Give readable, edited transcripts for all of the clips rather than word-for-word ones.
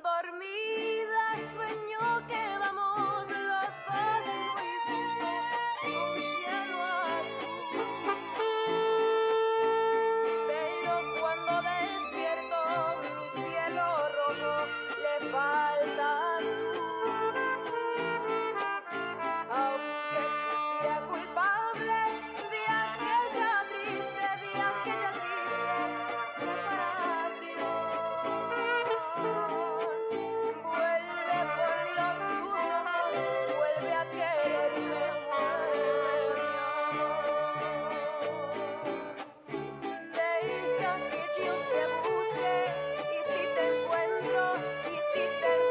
Dormida sueño que vamos los dos muy juntos a un cielo azul. Pero cuando despierto mi cielo rojo le faltas tú. Aunque sea culpable de aquella triste separación. Vuelve por Dios tus ojos, vuelve a quererme, vuelve mi amor. Deja que yo te busque y si te encuentro, y si te encuentro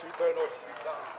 cita en hospital.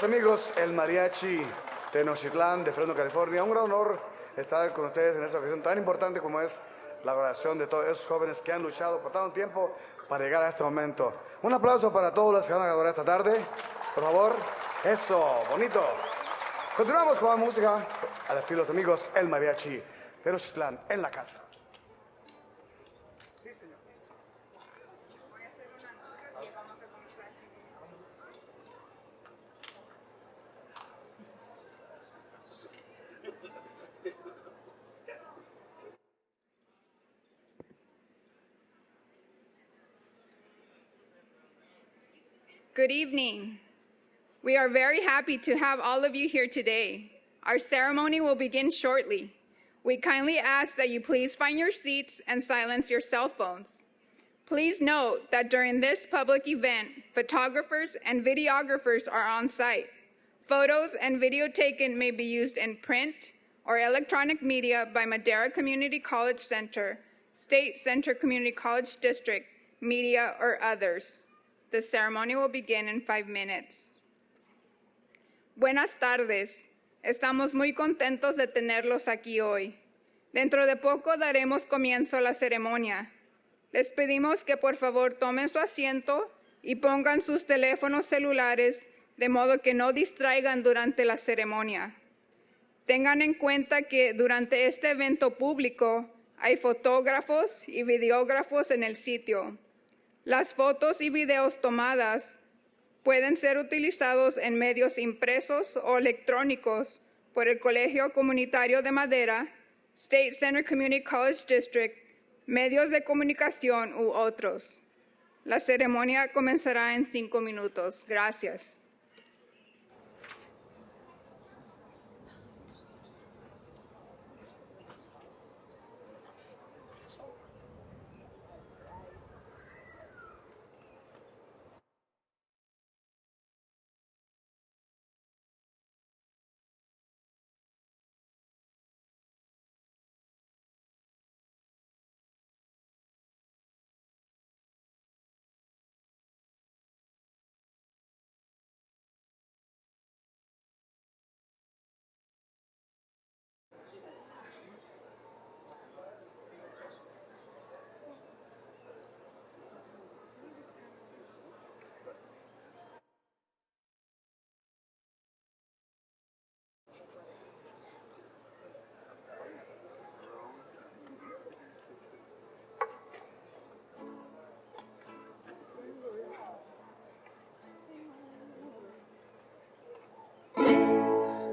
Amigos, el mariachi Tenochtitlán de Fresno, California. Un gran honor estar con ustedes en esta ocasión tan importante como es la oración de todos esos jóvenes que han luchado por tanto tiempo para llegar a este momento. Un aplauso para todos los que van a adorar esta tarde, por favor. Eso, bonito. Continuamos con la música al estilo de los amigos, el mariachi Tenochtitlán en la casa. Good evening. We are very happy to have all of you here today. Our ceremony will begin shortly. We kindly ask that you please find your seats and silence your cell phones. Please note that during this public event, photographers and videographers are on site. Photos and video taken may be used in print or electronic media by Madera Community College Center, State Center Community College District, media, or others. The ceremony will begin in 5 minutes. Buenas tardes. Estamos muy contentos de tenerlos aquí hoy. Dentro de poco daremos comienzo a la ceremonia. Les pedimos que por favor tomen su asiento y pongan sus teléfonos celulares de modo que no distraigan durante la ceremonia. Tengan en cuenta que durante este evento público hay fotógrafos y videógrafos en el sitio. Las fotos y videos tomadas pueden ser utilizados en medios impresos o electrónicos por el Colegio Comunitario de Madera, State Center Community College District, medios de comunicación u otros. La ceremonia comenzará en 5 minutos. Gracias.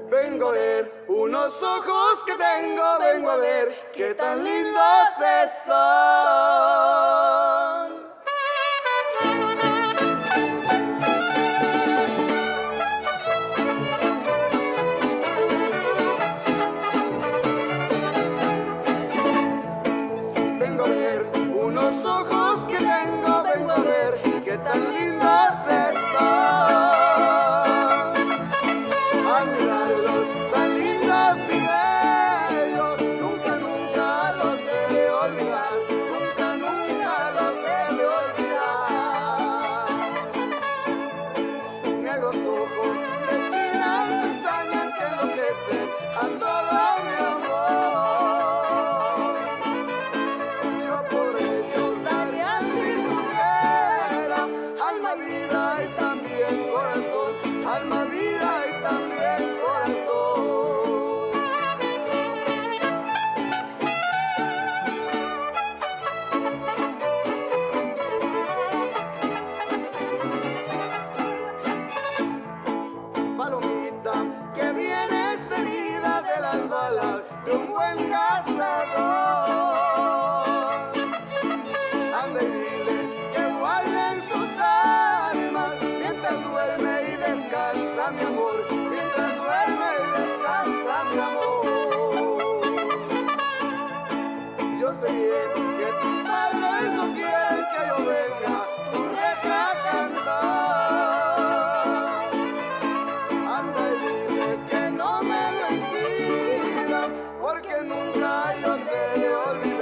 Vengo a ver unos ojos que tengo, vengo a ver qué tan lindos están. Vengo a ver unos ojos que tengo, vengo a ver qué tan lindos están. Porque nunca yo te he olvidado.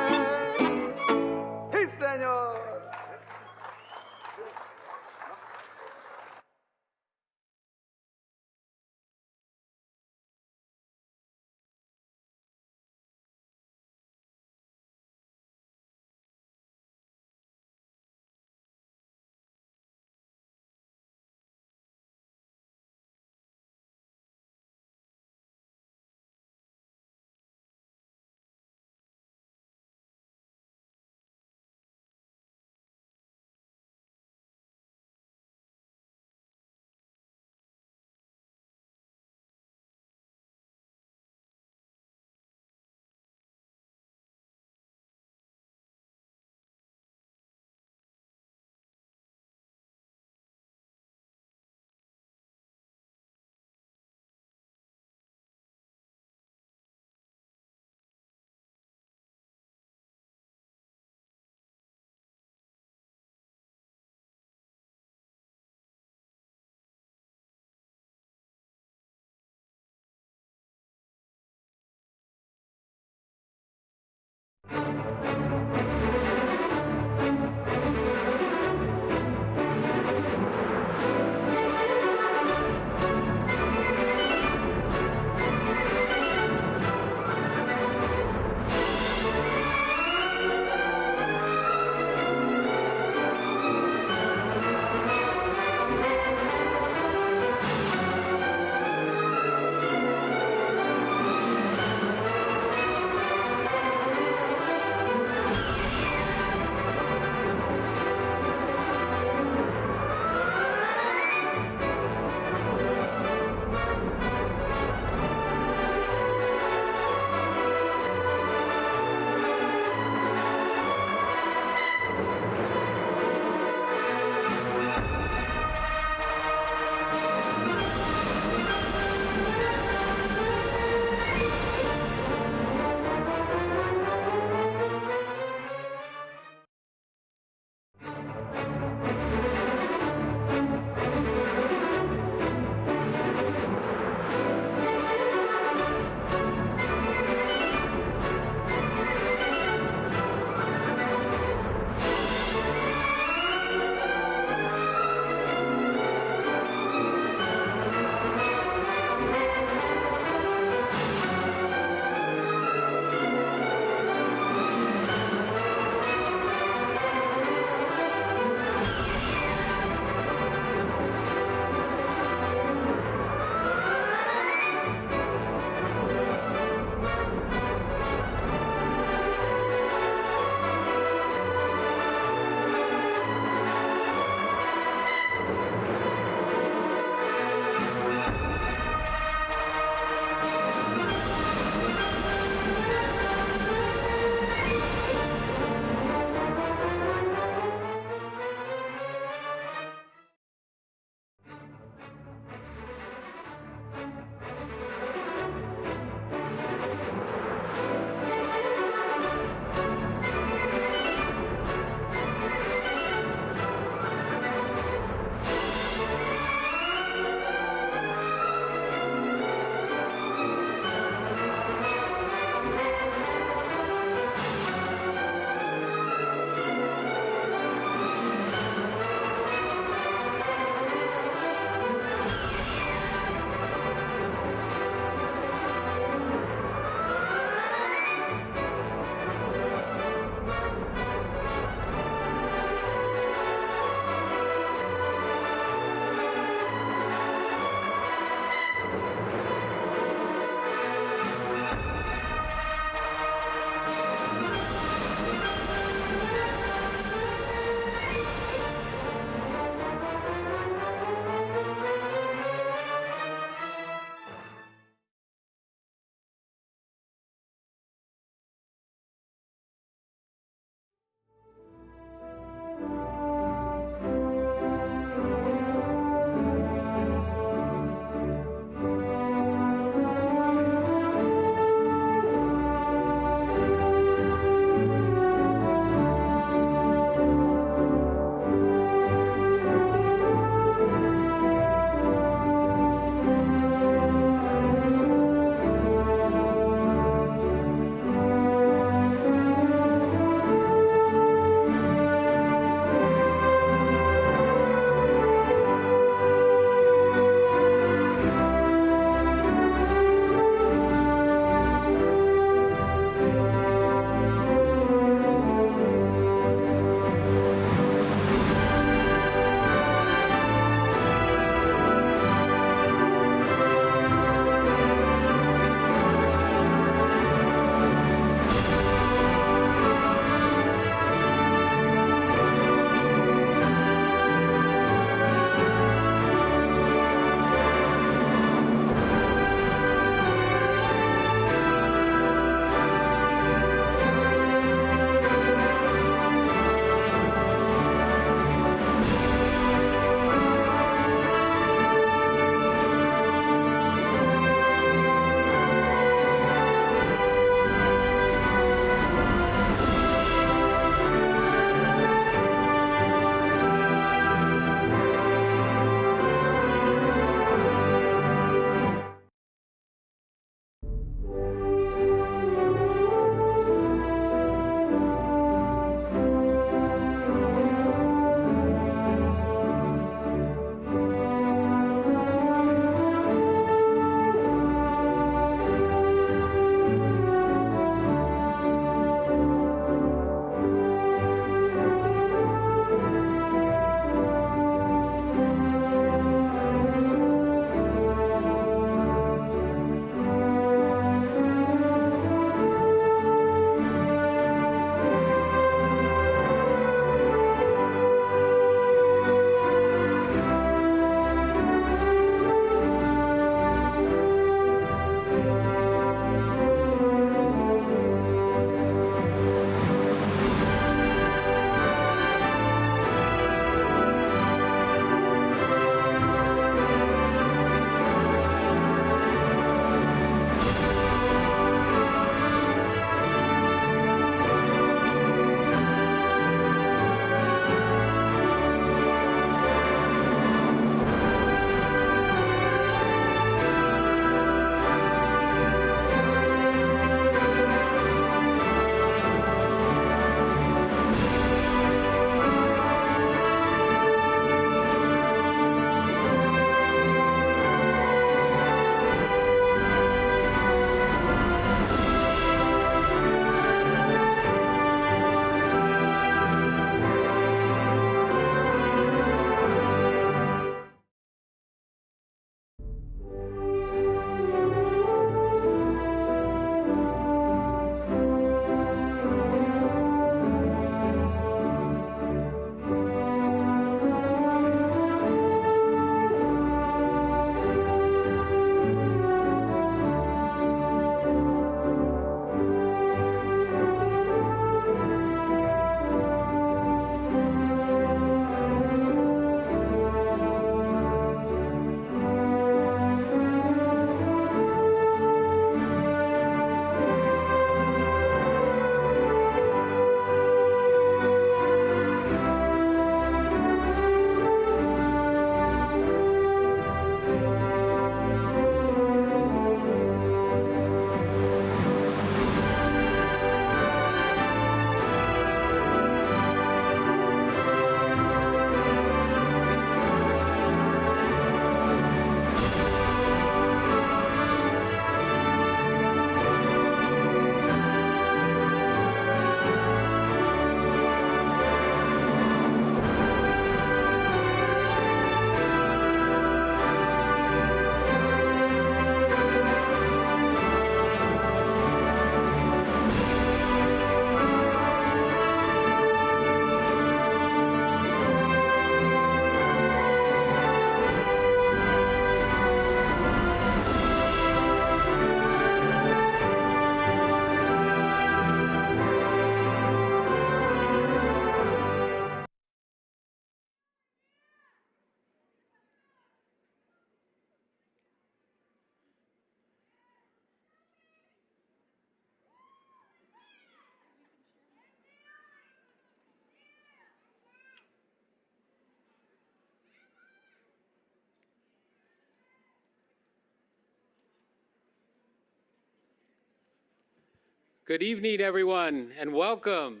Good evening, everyone, and welcome.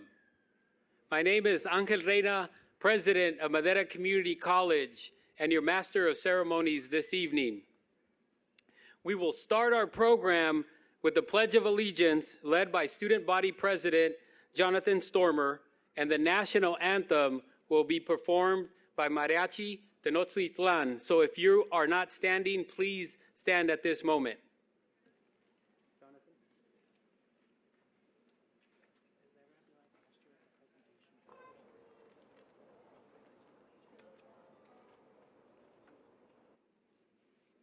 My name is Angel Reina, President of Madera Community College, and your Master of Ceremonies this evening. We will start our program with the Pledge of Allegiance led by Student Body President Jonathan Stormer, and the National Anthem will be performed by Mariachi Tenochtitlan. So if you are not standing, please stand at this moment.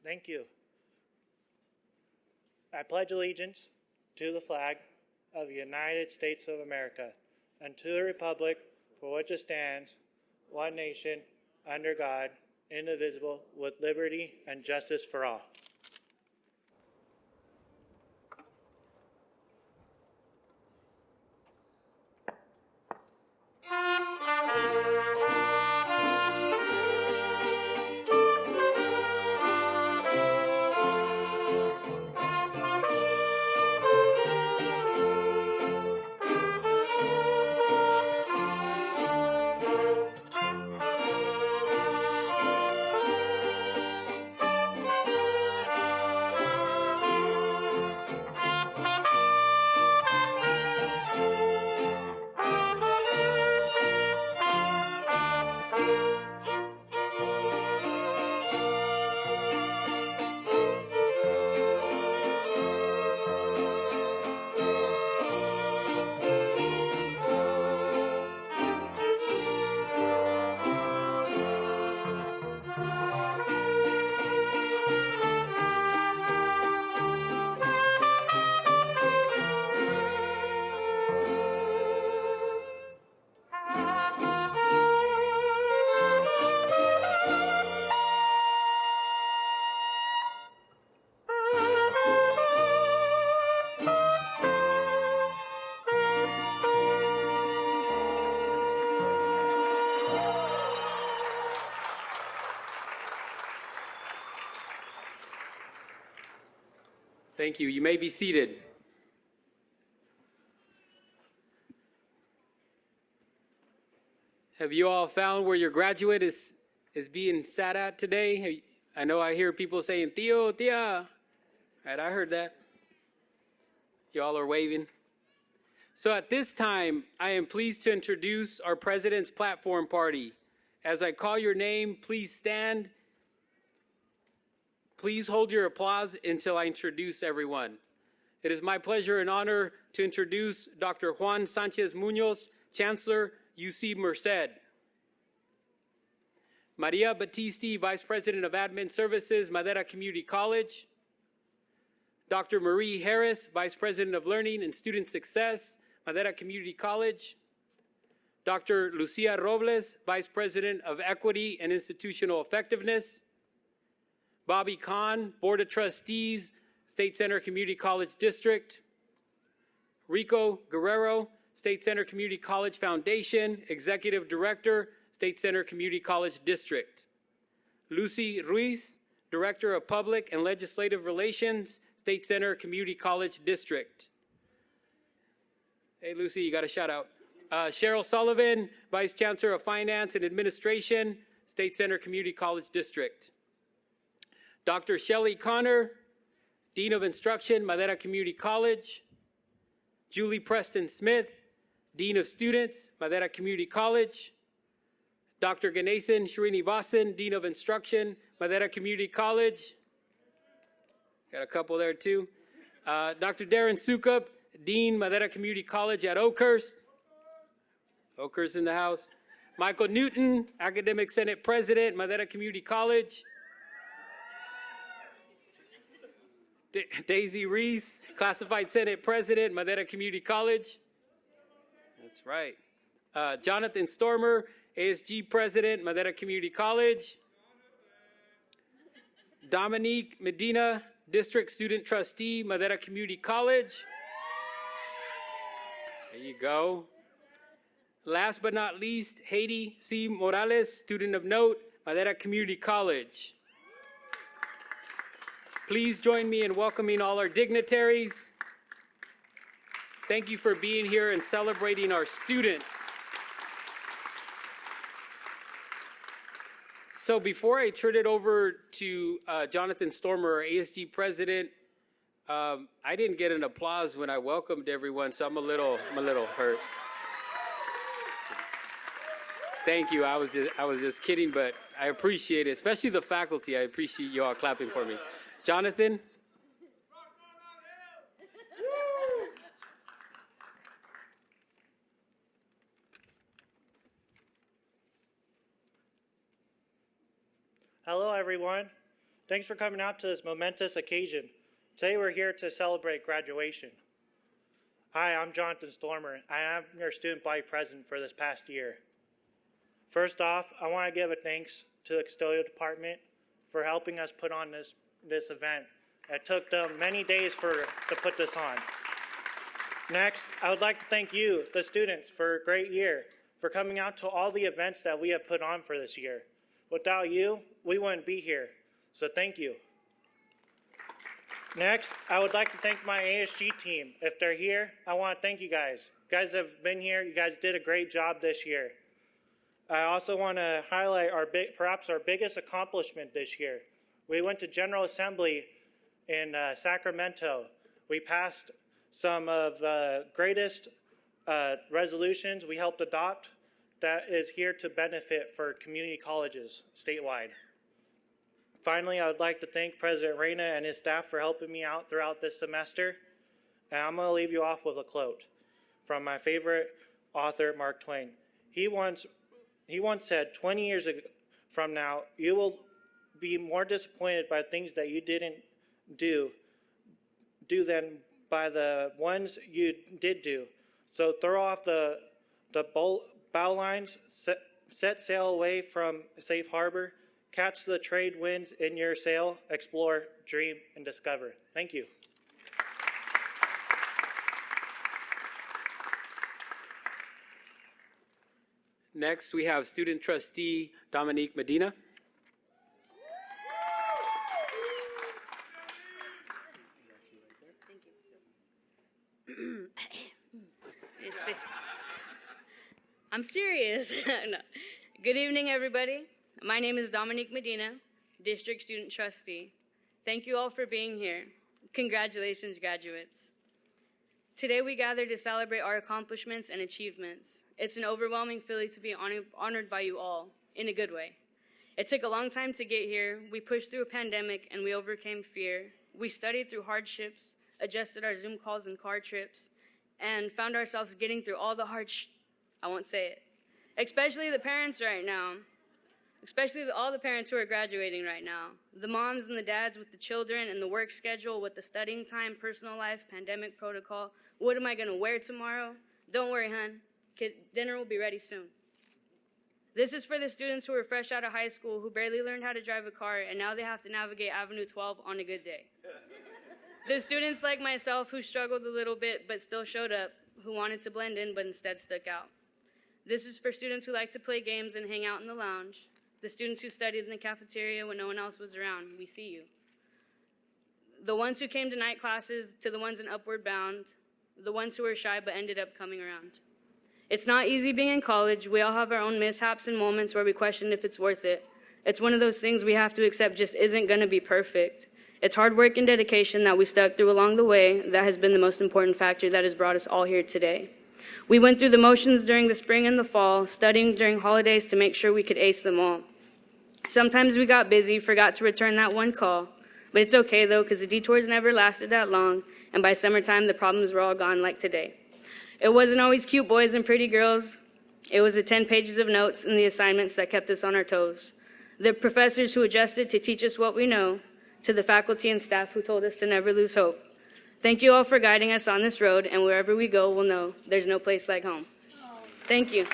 Thank you. I pledge allegiance to the flag of the United States of America and to the republic for which it stands, one nation, under God, indivisible, with liberty and justice for all. Thank you. You may be seated. Have you all found where your graduate is being sat at today? I know I hear people saying, Tío, tía. Right, I heard that. You all are waving. So at this time, I am pleased to introduce our President's Platform Party. As I call your name, please stand. Please hold your applause until I introduce everyone. It is my pleasure and honor to introduce Dr. Juan Sanchez Munoz, Chancellor, UC Merced. Maria Battisti, Vice President of Admin Services, Madera Community College. Dr. Marie Harris, Vice President of Learning and Student Success, Madera Community College. Dr. Lucia Robles, Vice President of Equity and Institutional Effectiveness. Bobby Kahn, Board of Trustees, State Center Community College District. Rico Guerrero, State Center Community College Foundation, Executive Director, State Center Community College District. Lucy Ruiz, Director of Public and Legislative Relations, State Center Community College District. Hey, Lucy, you got a shout out. Cheryl Sullivan, Vice Chancellor of Finance and Administration, State Center Community College District. Dr. Shelley Connor, Dean of Instruction, Madera Community College. Julie Preston Smith, Dean of Students, Madera Community College. Dr. Ganesan Srinivasan, Dean of Instruction, Madera Community College. Got a couple there too. Dr. Darren Sukup, Dean, Madera Community College at Oakhurst. Oakhurst in the house. Michael Newton, Academic Senate President, Madera Community College. Daisy Reese, Classified Senate President, Madera Community College. That's right. Jonathan Stormer, ASG President, Madera Community College. Dominique Medina, District Student Trustee, Madera Community College. There you go. Last but not least, Haiti C. Morales, Student of Note, Madera Community College. Please join me in welcoming all our dignitaries. Thank you for being here and celebrating our students. So before I turn it over to Jonathan Stormer, our ASG president, I didn't get an applause when I welcomed everyone, so I'm a little hurt. Thank you. I was just kidding, but I appreciate it, especially the faculty. I appreciate you all clapping for me. Jonathan? Hello, everyone. Thanks for coming out to this momentous occasion. Today, we're here to celebrate graduation. Hi, I'm Jonathan Stormer. I am your student body president for this past year. First off, I want to give a thanks to the custodial department for helping us put on this event. It took them many days to put this on. Next, I would like to thank you, the students, for a great year, for coming out to all the events that we have put on for this year. Without you, we wouldn't be here, so thank you. Next, I would like to thank my ASG team. If they're here, I want to thank you guys. You guys have been here. You guys did a great job this year. I also want to highlight perhaps our biggest accomplishment this year. We went to General Assembly in Sacramento. We passed some of the greatest resolutions we helped adopt that is here to benefit for community colleges statewide. Finally, I would like to thank President Reyna and his staff for helping me out throughout this semester. And I'm going to leave you off with a quote from my favorite author, Mark Twain. He once said, 20 years from now, you will be more disappointed by things that you didn't do than by the ones you did do. So throw off the bow lines, set sail away from safe harbor, catch the trade winds in your sail, explore, dream, and discover. Thank you. Next, we have student trustee Dominique Medina. I'm serious. No. Good evening, everybody. My name is Dominique Medina, District Student Trustee. Thank you all for being here. Congratulations, graduates. Today we gather to celebrate our accomplishments and achievements. It's an overwhelming feeling to be honored by you all, in a good way. It took a long time to get here. We pushed through a pandemic and we overcame fear. We studied through hardships, adjusted our Zoom calls and car trips, and found ourselves getting through all the I won't say it. Especially the parents right now. Especially all the parents who are graduating right now. The moms and the dads with the children and the work schedule with the studying time, personal life, pandemic protocol. What am I going to wear tomorrow? Don't worry, hon. Dinner will be ready soon. This is for the students who are fresh out of high school, who barely learned how to drive a car, and now they have to navigate Avenue 12 on a good day. The students like myself who struggled a little bit but still showed up, who wanted to blend in but instead stuck out. This is for students who like to play games and hang out in the lounge. The students who studied in the cafeteria when no one else was around. We see you. The ones who came to night classes, to the ones in Upward Bound, the ones who were shy but ended up coming around. It's not easy being in college. We all have our own mishaps and moments where we question if it's worth it. It's one of those things we have to accept just isn't going to be perfect. It's hard work and dedication that we stuck through along the way that has been the most important factor that has brought us all here today. We went through the motions during the spring and the fall, studying during holidays to make sure we could ace them all. Sometimes we got busy, forgot to return that one call. But it's okay, though, because the detours never lasted that long, and by summertime, the problems were all gone like today. It wasn't always cute boys and pretty girls. It was the 10 pages of notes and the assignments that kept us on our toes. The professors who adjusted to teach us what we know, to the faculty and staff who told us to never lose hope. Thank you all for guiding us on this road, and wherever we go, we'll know there's no place like home. Thank you.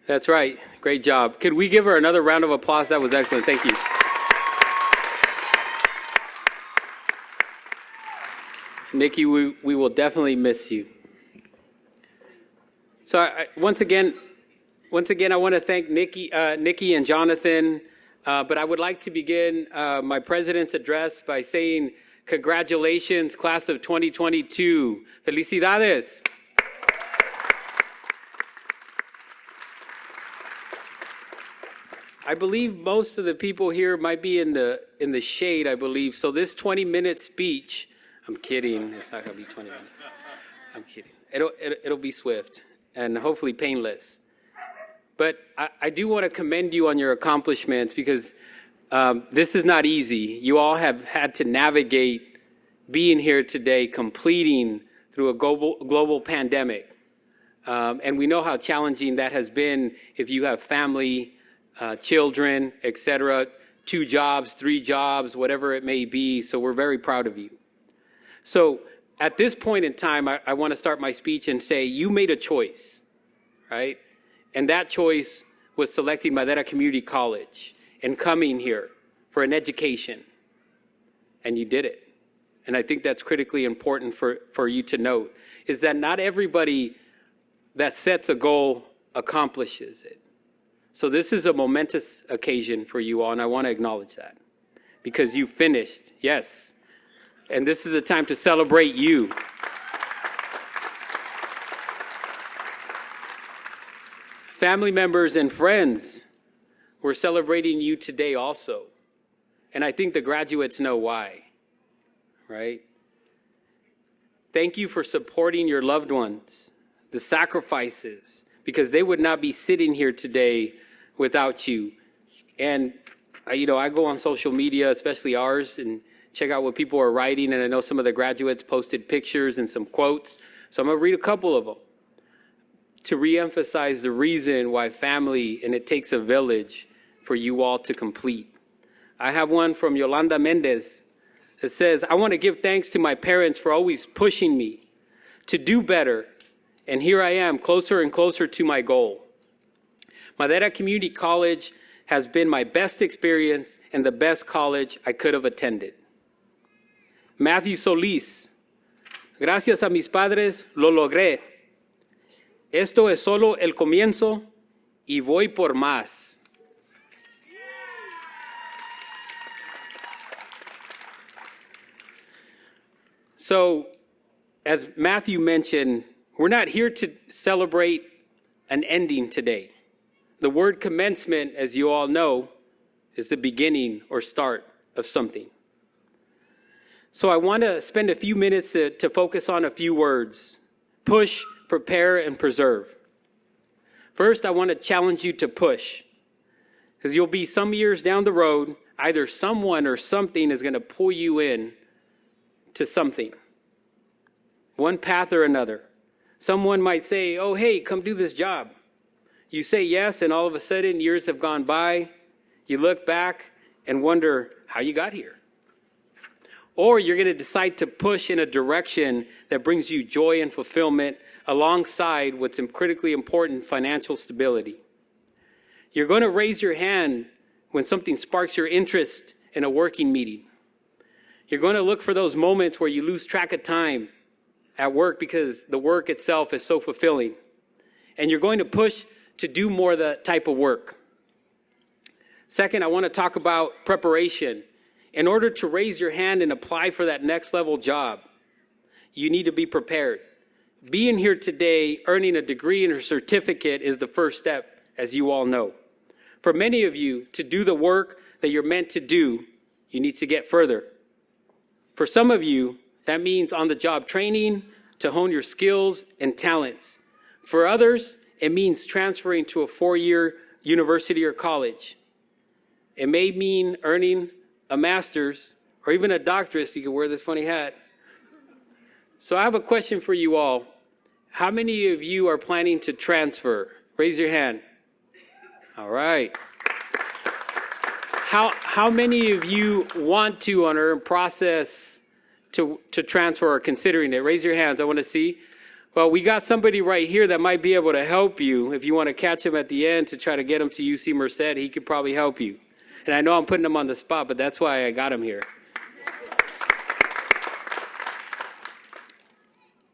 That's right. Great job. Could we give her another round of applause? That was excellent. Thank you. Nikki, we will definitely miss you. So once again, Once again, I want to thank Nikki and Jonathan, but I would like to begin my president's address by saying congratulations, class of 2022. Felicidades. I believe most of the people here might be in the shade, I believe. So this 20-minute speech, I'm kidding. It's not going to be 20 minutes. I'm kidding. It'll be swift and hopefully painless. But I do want to commend you on your accomplishments because this is not easy. You all have had to navigate being here today, completing through a global pandemic. And we know how challenging that has been if you have family, children, etc., 2 jobs, 3 jobs, whatever it may be. So we're very proud of you. So at this point in time, I want to start my speech and say you made a choice, right? And that choice was selecting Madera Community College and coming here for an education. And you did it. And I think that's critically important for you to note, is that not everybody that sets a goal accomplishes it. So this is a momentous occasion for you all, and I want to acknowledge that because you finished, yes. And this is a time to celebrate you. Family members and friends, we're celebrating you today also. And I think the graduates know why, right? Thank you for supporting your loved ones, the sacrifices, because they would not be sitting here today without you. And, I go on social media, especially ours, and check out what people are writing. And I know some of the graduates posted pictures and some quotes. So I'm going to read a couple of them to reemphasize the reason why family and it takes a village for you all to complete. I have one from Yolanda Mendez that says, I want to give thanks to my parents for always pushing me to do better. And here I am, closer and closer to my goal. Madera Community College has been my best experience and the best college I could have attended. Matthew Solis, gracias a mis padres lo logré. Esto es solo el comienzo y voy por más. So, as Matthew mentioned, we're not here to celebrate an ending today. The word commencement, as you all know, is the beginning or start of something. So I want to spend a few minutes to focus on a few words: push, prepare, and preserve. First, I want to challenge you to push, because you'll be some years down the road, either someone or something is going to pull you in to something, one path or another. Someone might say, oh, hey, come do this job. You say yes, and all of a sudden years have gone by. You look back and wonder how you got here. Or you're going to decide to push in a direction that brings you joy and fulfillment alongside what's critically important, financial stability. You're going to raise your hand when something sparks your interest in a working meeting. You're going to look for those moments where you lose track of time at work because the work itself is so fulfilling. And you're going to push to do more of that type of work. Second, I want to talk about preparation. In order to raise your hand and apply for that next level job, you need to be prepared. Being here today, earning a degree and a certificate is the first step, as you all know. For many of you, to do the work that you're meant to do, you need to get further. For some of you, that means on-the-job training to hone your skills and talents. For others, it means transferring to a 4-year university or college. It may mean earning a master's or even a doctorate so you can wear this funny hat. So I have a question for you all. How many of you are planning to transfer? Raise your hand. All right. How many of you want to or are in process to transfer or considering it? Raise your hands. I want to see. Well, we got somebody right here that might be able to help you. If you want to catch him at the end to try to get him to UC Merced, he could probably help you. And I know I'm putting him on the spot, but that's why I got him here.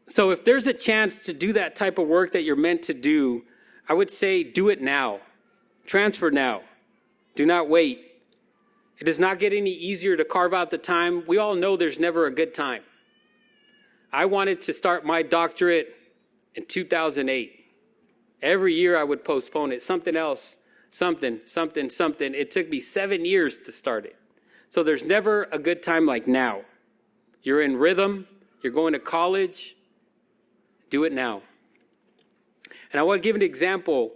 So if there's a chance to do that type of work that you're meant to do, I would say do it now. Transfer now. Do not wait. It does not get any easier to carve out the time. We all know there's never a good time. I wanted to start my doctorate in 2008. Every year I would postpone it. Something else, something. It took me 7 years to start it. So there's never a good time like now. You're in rhythm. You're going to college. Do it now. And I want to give an example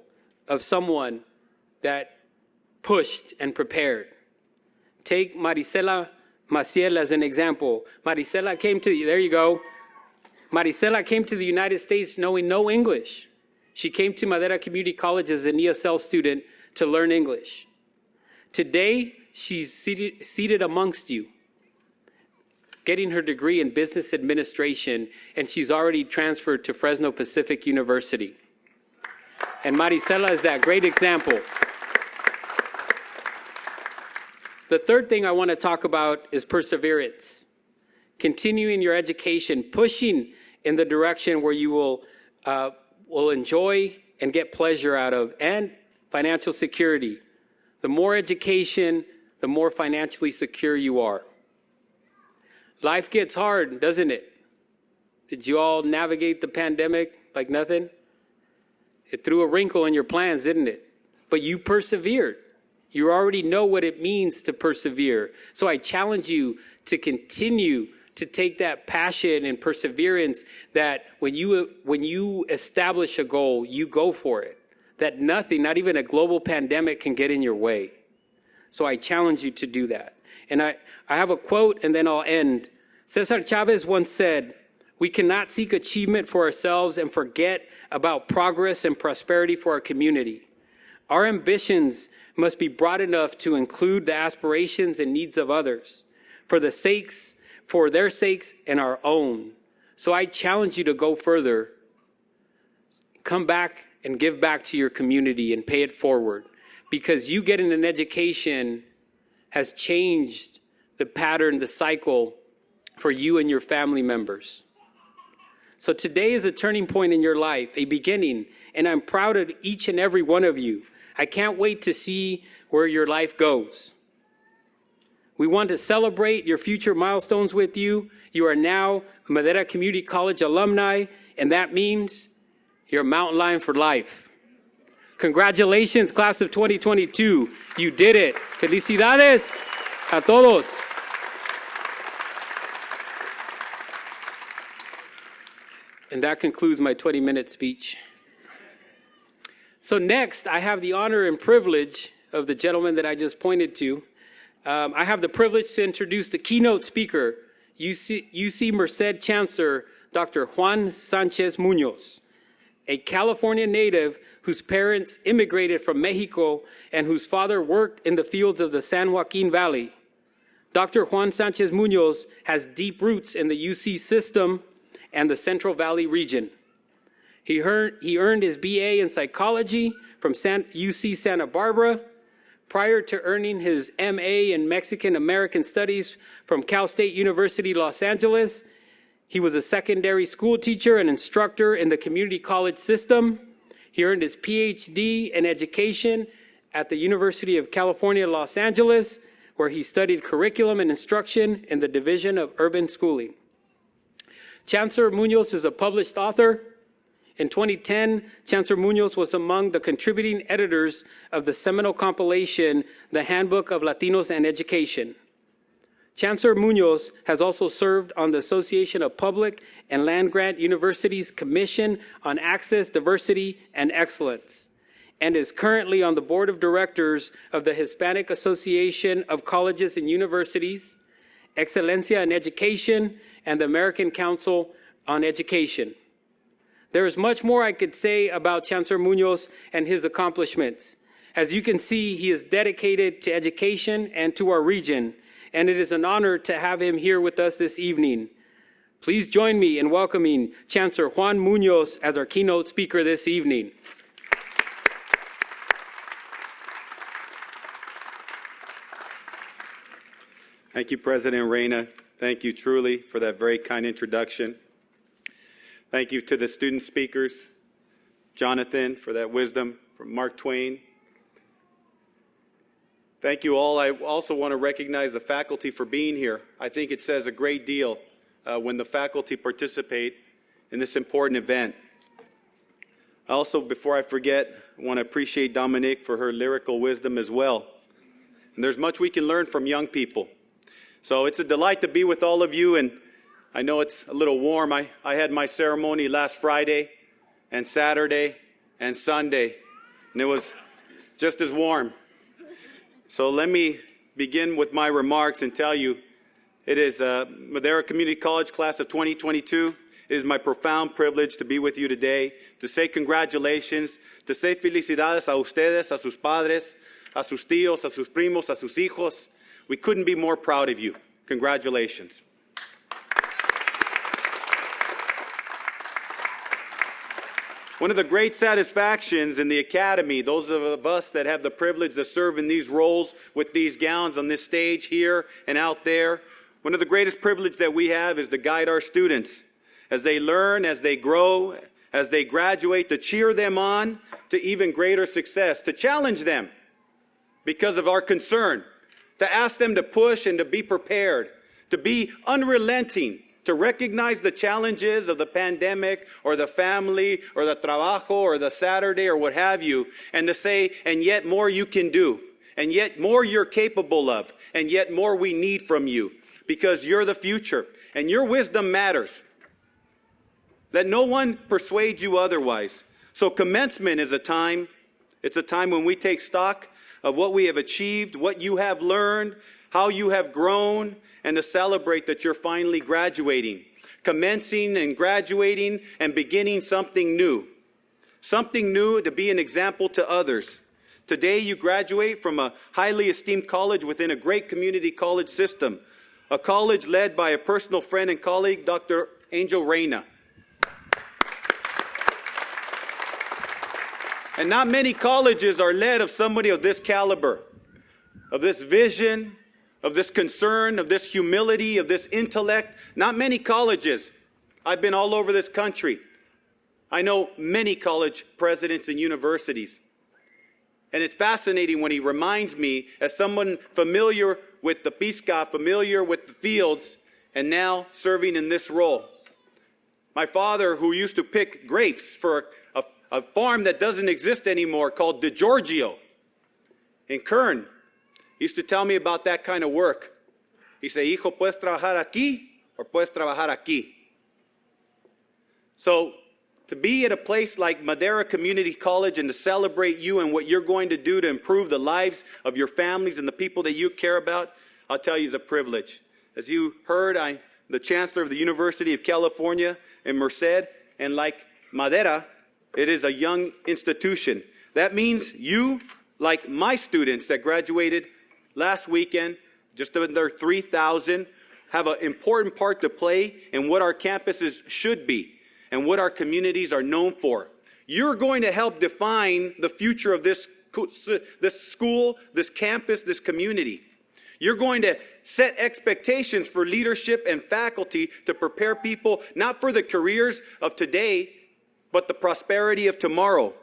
of someone that pushed and prepared. Take Marisela Maciel as an example. Marisela came to, there you go. Marisela came to the United States knowing no English. She came to Madera Community College as an ESL student to learn English. Today, she's seated amongst you, getting her degree in business administration, and she's already transferred to Fresno Pacific University. And Marisela is that great example. The third thing I want to talk about is perseverance. Continuing your education, pushing in the direction where you will enjoy and get pleasure out of, and financial security. The more education, the more financially secure you are. Life gets hard, doesn't it? Did you all navigate the pandemic like nothing? It threw a wrinkle in your plans, didn't it? But you persevered. You already know what it means to persevere. So I challenge you to continue to take that passion and perseverance that when you establish a goal, you go for it. That nothing, not even a global pandemic, can get in your way. So I challenge you to do that. And I have a quote, and then I'll end. Cesar Chavez once said, "We cannot seek achievement for ourselves and forget about progress and prosperity for our community. Our ambitions must be broad enough to include the aspirations and needs of others, for their sakes and our own." So I challenge you to go further. Come back and give back to your community and pay it forward, because you getting an education has changed the pattern, the cycle for you and your family members. So today is a turning point in your life, a beginning, and I'm proud of each and every one of you. I can't wait to see where your life goes. We want to celebrate your future milestones with you. You are now a Madera Community College alumni, and that means you're a mountain lion for life. Congratulations, class of 2022. You did it. Felicidades a todos. And that concludes my 20-minute speech. So next, I have the honor and privilege of the gentleman that I just pointed to. I have the privilege to introduce the keynote speaker, UC Merced Chancellor, Dr. Juan Sanchez Munoz, a California native whose parents immigrated from Mexico and whose father worked in the fields of the San Joaquin Valley. Dr. Juan Sanchez Munoz has deep roots in the UC system and the Central Valley region. He earned his BA in psychology from UC Santa Barbara, prior to earning his MA in Mexican American Studies from Cal State University, Los Angeles. He was a secondary school teacher and instructor in the community college system. He earned his PhD in education at the University of California, Los Angeles, where he studied curriculum and instruction in the Division of Urban Schooling. Chancellor Munoz is a published author. In 2010, Chancellor Munoz was among the contributing editors of the seminal compilation, The Handbook of Latinos and Education. Chancellor Munoz has also served on the Association of Public and Land-Grant Universities Commission on Access, Diversity, and Excellence, and is currently on the board of directors of the Hispanic Association of Colleges and Universities, Excelencia in Education, and the American Council on Education. There is much more I could say about Chancellor Munoz and his accomplishments. As you can see, he is dedicated to education and to our region, and it is an honor to have him here with us this evening. Please join me in welcoming Chancellor Juan Munoz as our keynote speaker this evening. Thank you, President Reyna. Thank you truly for that very kind introduction. Thank you to the student speakers, Jonathan, for that wisdom, from Mark Twain. Thank you all. I also want to recognize the faculty for being here. I think it says a great deal when the faculty participate in this important event. Also, before I forget, I want to appreciate Dominique for her lyrical wisdom as well. And there's much we can learn from young people. So it's a delight to be with all of you, and I know it's a little warm. I had my ceremony last Friday and Saturday and Sunday, and it was just as warm. So let me begin with my remarks and tell you, it is Madera Community College class of 2022. It is my profound privilege to be with you today, to say congratulations, to say felicidades a ustedes, a sus padres, a sus tíos, a sus primos, a sus hijos. We couldn't be more proud of you. Congratulations. One of the great satisfactions in the academy, those of us that have the privilege to serve in these roles with these gowns on this stage here and out there, one of the greatest privileges that we have is to guide our students as they learn, as they grow, as they graduate, to cheer them on to even greater success, to challenge them because of our concern, to ask them to push and to be prepared, to be unrelenting, to recognize the challenges of the pandemic or the family or the trabajo or the Saturday or what have you, and to say, and yet more you can do, and yet more you're capable of, and yet more we need from you, because you're the future, and your wisdom matters. Let no one persuade you otherwise. So commencement is it's a time when we take stock of what we have achieved, what you have learned, how you have grown, and to celebrate that you're finally graduating, commencing and graduating and beginning something new to be an example to others. Today you graduate from a highly esteemed college within a great community college system, a college led by a personal friend and colleague, Dr. Angel Reyna. And not many colleges are led of somebody of this caliber, of this vision, of this concern, of this humility, of this intellect. Not many colleges. I've been all over this country. I know many college presidents and universities. And it's fascinating when he reminds me, as someone familiar with the Pisca, familiar with the fields, and now serving in this role. My father, who used to pick grapes for a farm that doesn't exist anymore called DeGiorgio in Kern, used to tell me about that kind of work. He said, hijo, puedes trabajar aquí or puedes trabajar aquí. So to be at a place like Madera Community College and to celebrate you and what you're going to do to improve the lives of your families and the people that you care about, I'll tell you, is a privilege. As you heard, I'm the Chancellor of the University of California in Merced, and like Madera, it is a young institution. That means you, like my students that graduated last weekend, just under 3,000, have an important part to play in what our campuses should be and what our communities are known for. You're going to help define the future of this school, this campus, this community. You're going to set expectations for leadership and faculty to prepare people not for the careers of today, but the prosperity of tomorrow.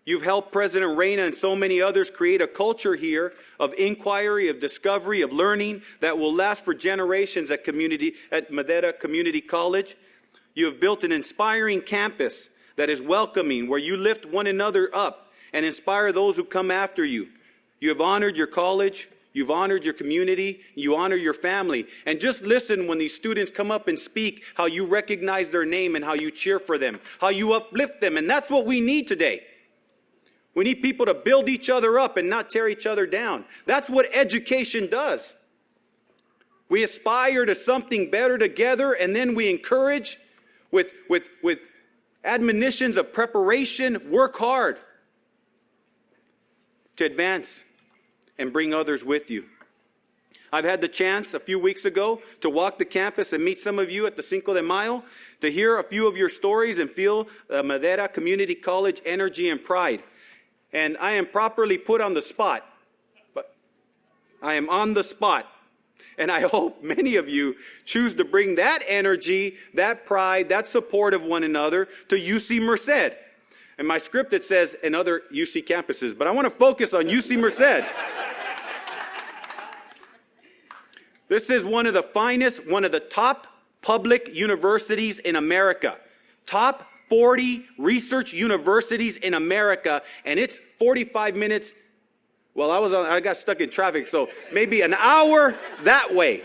You've helped President Reyna and so many others create a culture here of inquiry, of discovery, of learning that will last for generations at Madera Community College. You have built an inspiring campus that is welcoming, where you lift one another up and inspire those who come after you. You have honored your college, you've honored your community, you honor your family. And just listen when these students come up and speak, how you recognize their name and how you cheer for them, how you uplift them. And that's what we need today. We need people to build each other up and not tear each other down. That's what education does. We aspire to something better together, and then we encourage with admonitions of preparation, work hard to advance and bring others with you. I've had the chance a few weeks ago to walk the campus and meet some of you at the Cinco de Mayo, to hear a few of your stories and feel Madera Community College energy and pride. And I am properly put on the spot. But I am on the spot. And I hope many of you choose to bring that energy, that pride, that support of one another to UC Merced. In my script, it says in other UC campuses, but I want to focus on UC Merced. This is one of the finest, one of the top public universities in America. Top 40 research universities in America, and it's 45 minutes. Well, I got stuck in traffic, so maybe an hour that way.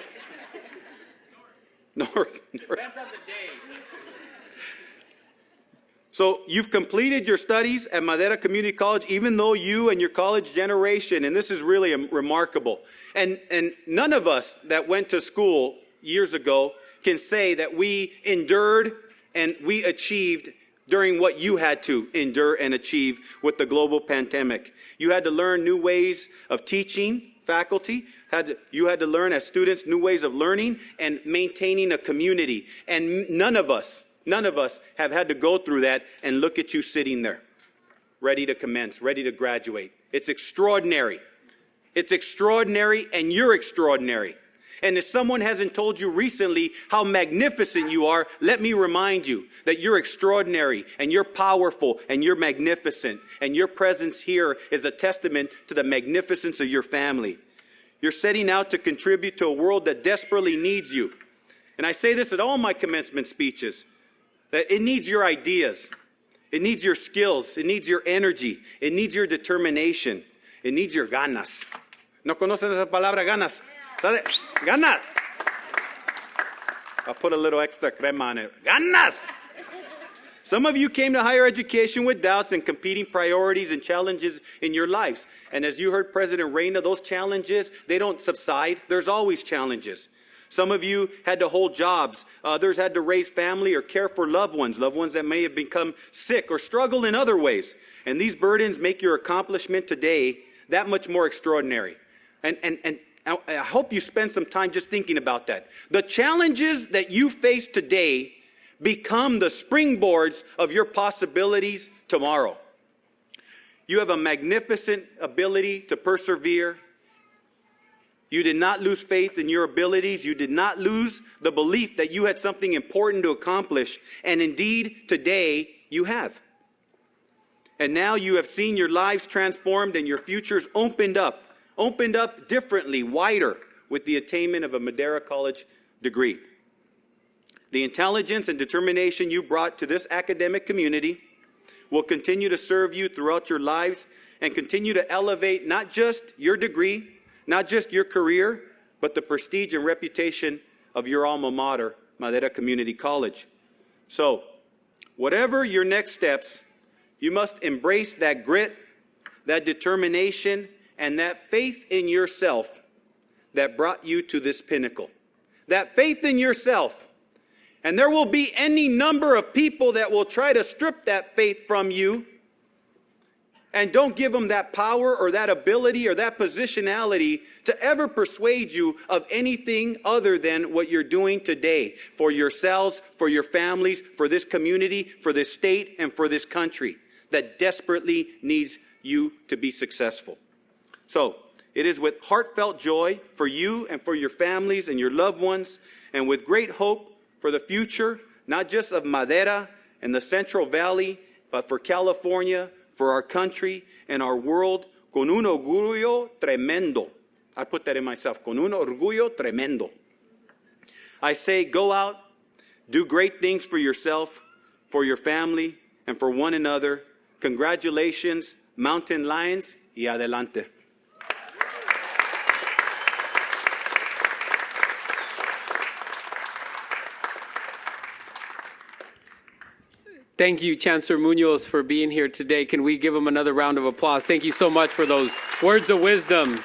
North. Depends on the day. So you've completed your studies at Madera Community College, even though you and your college generation, and this is really remarkable, and none of us that went to school years ago can say that we endured and we achieved during what you had to endure and achieve with the global pandemic. You had to learn new ways of teaching faculty. You had to learn as students new ways of learning and maintaining a community. And none of us have had to go through that, and look at you sitting there, ready to commence, ready to graduate. It's extraordinary. It's extraordinary, and you're extraordinary. And if someone hasn't told you recently how magnificent you are, let me remind you that you're extraordinary, and you're powerful, and you're magnificent. And your presence here is a testament to the magnificence of your family. You're setting out to contribute to a world that desperately needs you. And I say this at all my commencement speeches, that it needs your ideas. It needs your skills. It needs your energy. It needs your determination. It needs your ganas. ¿No conocen esa palabra, ganas? ¿Sabe? Ganas. I'll put a little extra crema on it. Ganas! Some of you came to higher education with doubts and competing priorities and challenges in your lives. And as you heard President Reyna, those challenges, they don't subside. There's always challenges. Some of you had to hold jobs. Others had to raise family or care for loved ones that may have become sick or struggle in other ways. And these burdens make your accomplishment today that much more extraordinary. And I hope you spend some time just thinking about that. The challenges that you face today become the springboards of your possibilities tomorrow. You have a magnificent ability to persevere. You did not lose faith in your abilities. You did not lose the belief that you had something important to accomplish. And indeed, today, you have. And now you have seen your lives transformed and your futures opened up differently, wider, with the attainment of a Madera College degree. The intelligence and determination you brought to this academic community will continue to serve you throughout your lives and continue to elevate not just your degree, not just your career, but the prestige and reputation of your alma mater, Madera Community College. So, whatever your next steps, you must embrace that grit, that determination, and that faith in yourself that brought you to this pinnacle. That faith in yourself. And there will be any number of people that will try to strip that faith from you. And don't give them that power or that ability or that positionality to ever persuade you of anything other than what you're doing today for yourselves, for your families, for this community, for this state, and for this country that desperately needs you to be successful. So, it is with heartfelt joy for you and for your families and your loved ones, and with great hope for the future, not just of Madera and the Central Valley, but for California, for our country and our world, con un orgullo tremendo. I put that in myself, con un orgullo tremendo. I say, go out, do great things for yourself, for your family, and for one another. Congratulations, Mountain Lions, y adelante. Thank you, Chancellor Munoz, for being here today. Can we give him another round of applause? Thank you so much for those words of wisdom.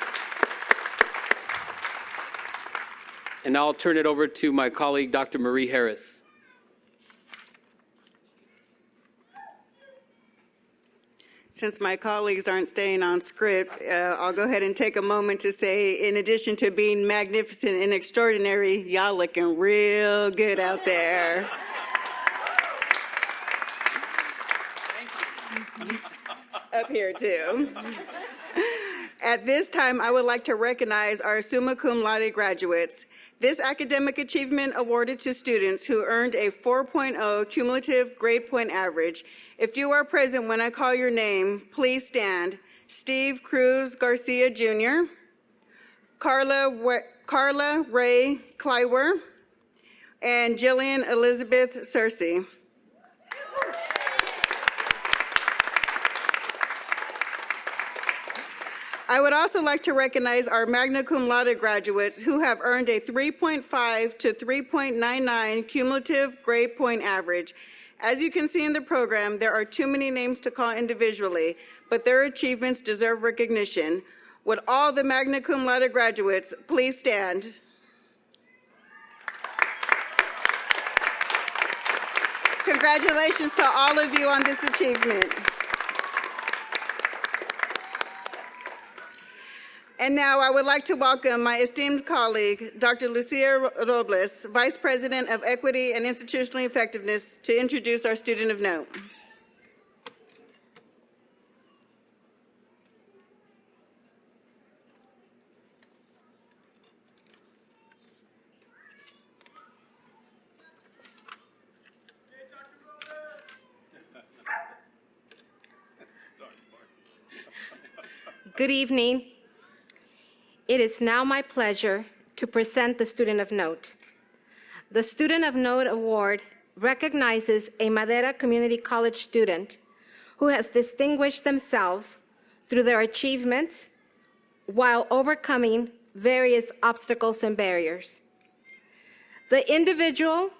And now I'll turn it over to my colleague, Dr. Marie Harris. Since my colleagues aren't staying on script, I'll go ahead and take a moment to say, in addition to being magnificent and extraordinary, y'all looking real good out there. Up here too. At this time, I would like to recognize our summa cum laude graduates. This academic achievement awarded to students who earned a 4.0 cumulative grade point average. If you are present when I call your name, please stand. Steve Cruz Garcia Jr., Carla Ray Kleiwer, and Jillian Elizabeth Searcy. I would also like to recognize our magna cum laude graduates who have earned a 3.5 to 3.99 cumulative grade point average. As you can see in the program, there are too many names to call individually, but their achievements deserve recognition. Would all the magna cum laude graduates please stand? Congratulations to all of you on this achievement. And now I would like to welcome my esteemed colleague, Dr. Lucia Robles, Vice President of Equity and Institutional Effectiveness, to introduce our student of note. Good evening. It is now my pleasure to present the Student of Note. The Student of Note Award recognizes a Madera Community College student who has distinguished themselves through their achievements while overcoming various obstacles and barriers. The individual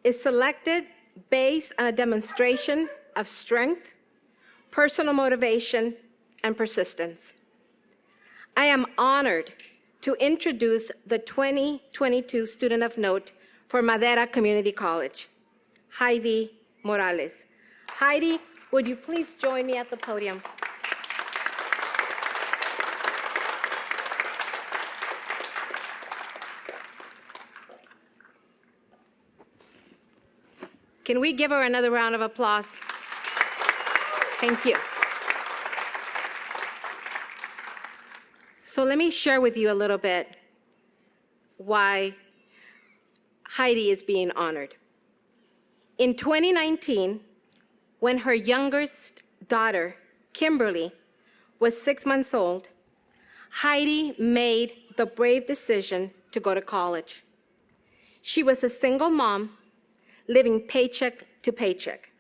is selected based on a demonstration of strength, personal motivation, and persistence. I am honored to introduce the 2022 Student of Note for Madera Community College, Heidi Morales. Heidi, would you please join me at the podium? Can we give her another round of applause? Thank you. So let me share with you a little bit why Heidi is being honored. In 2019, when her youngest daughter, Kimberly, was 6 months old, Heidi made the brave decision to go to college. She was a single mom living paycheck to paycheck.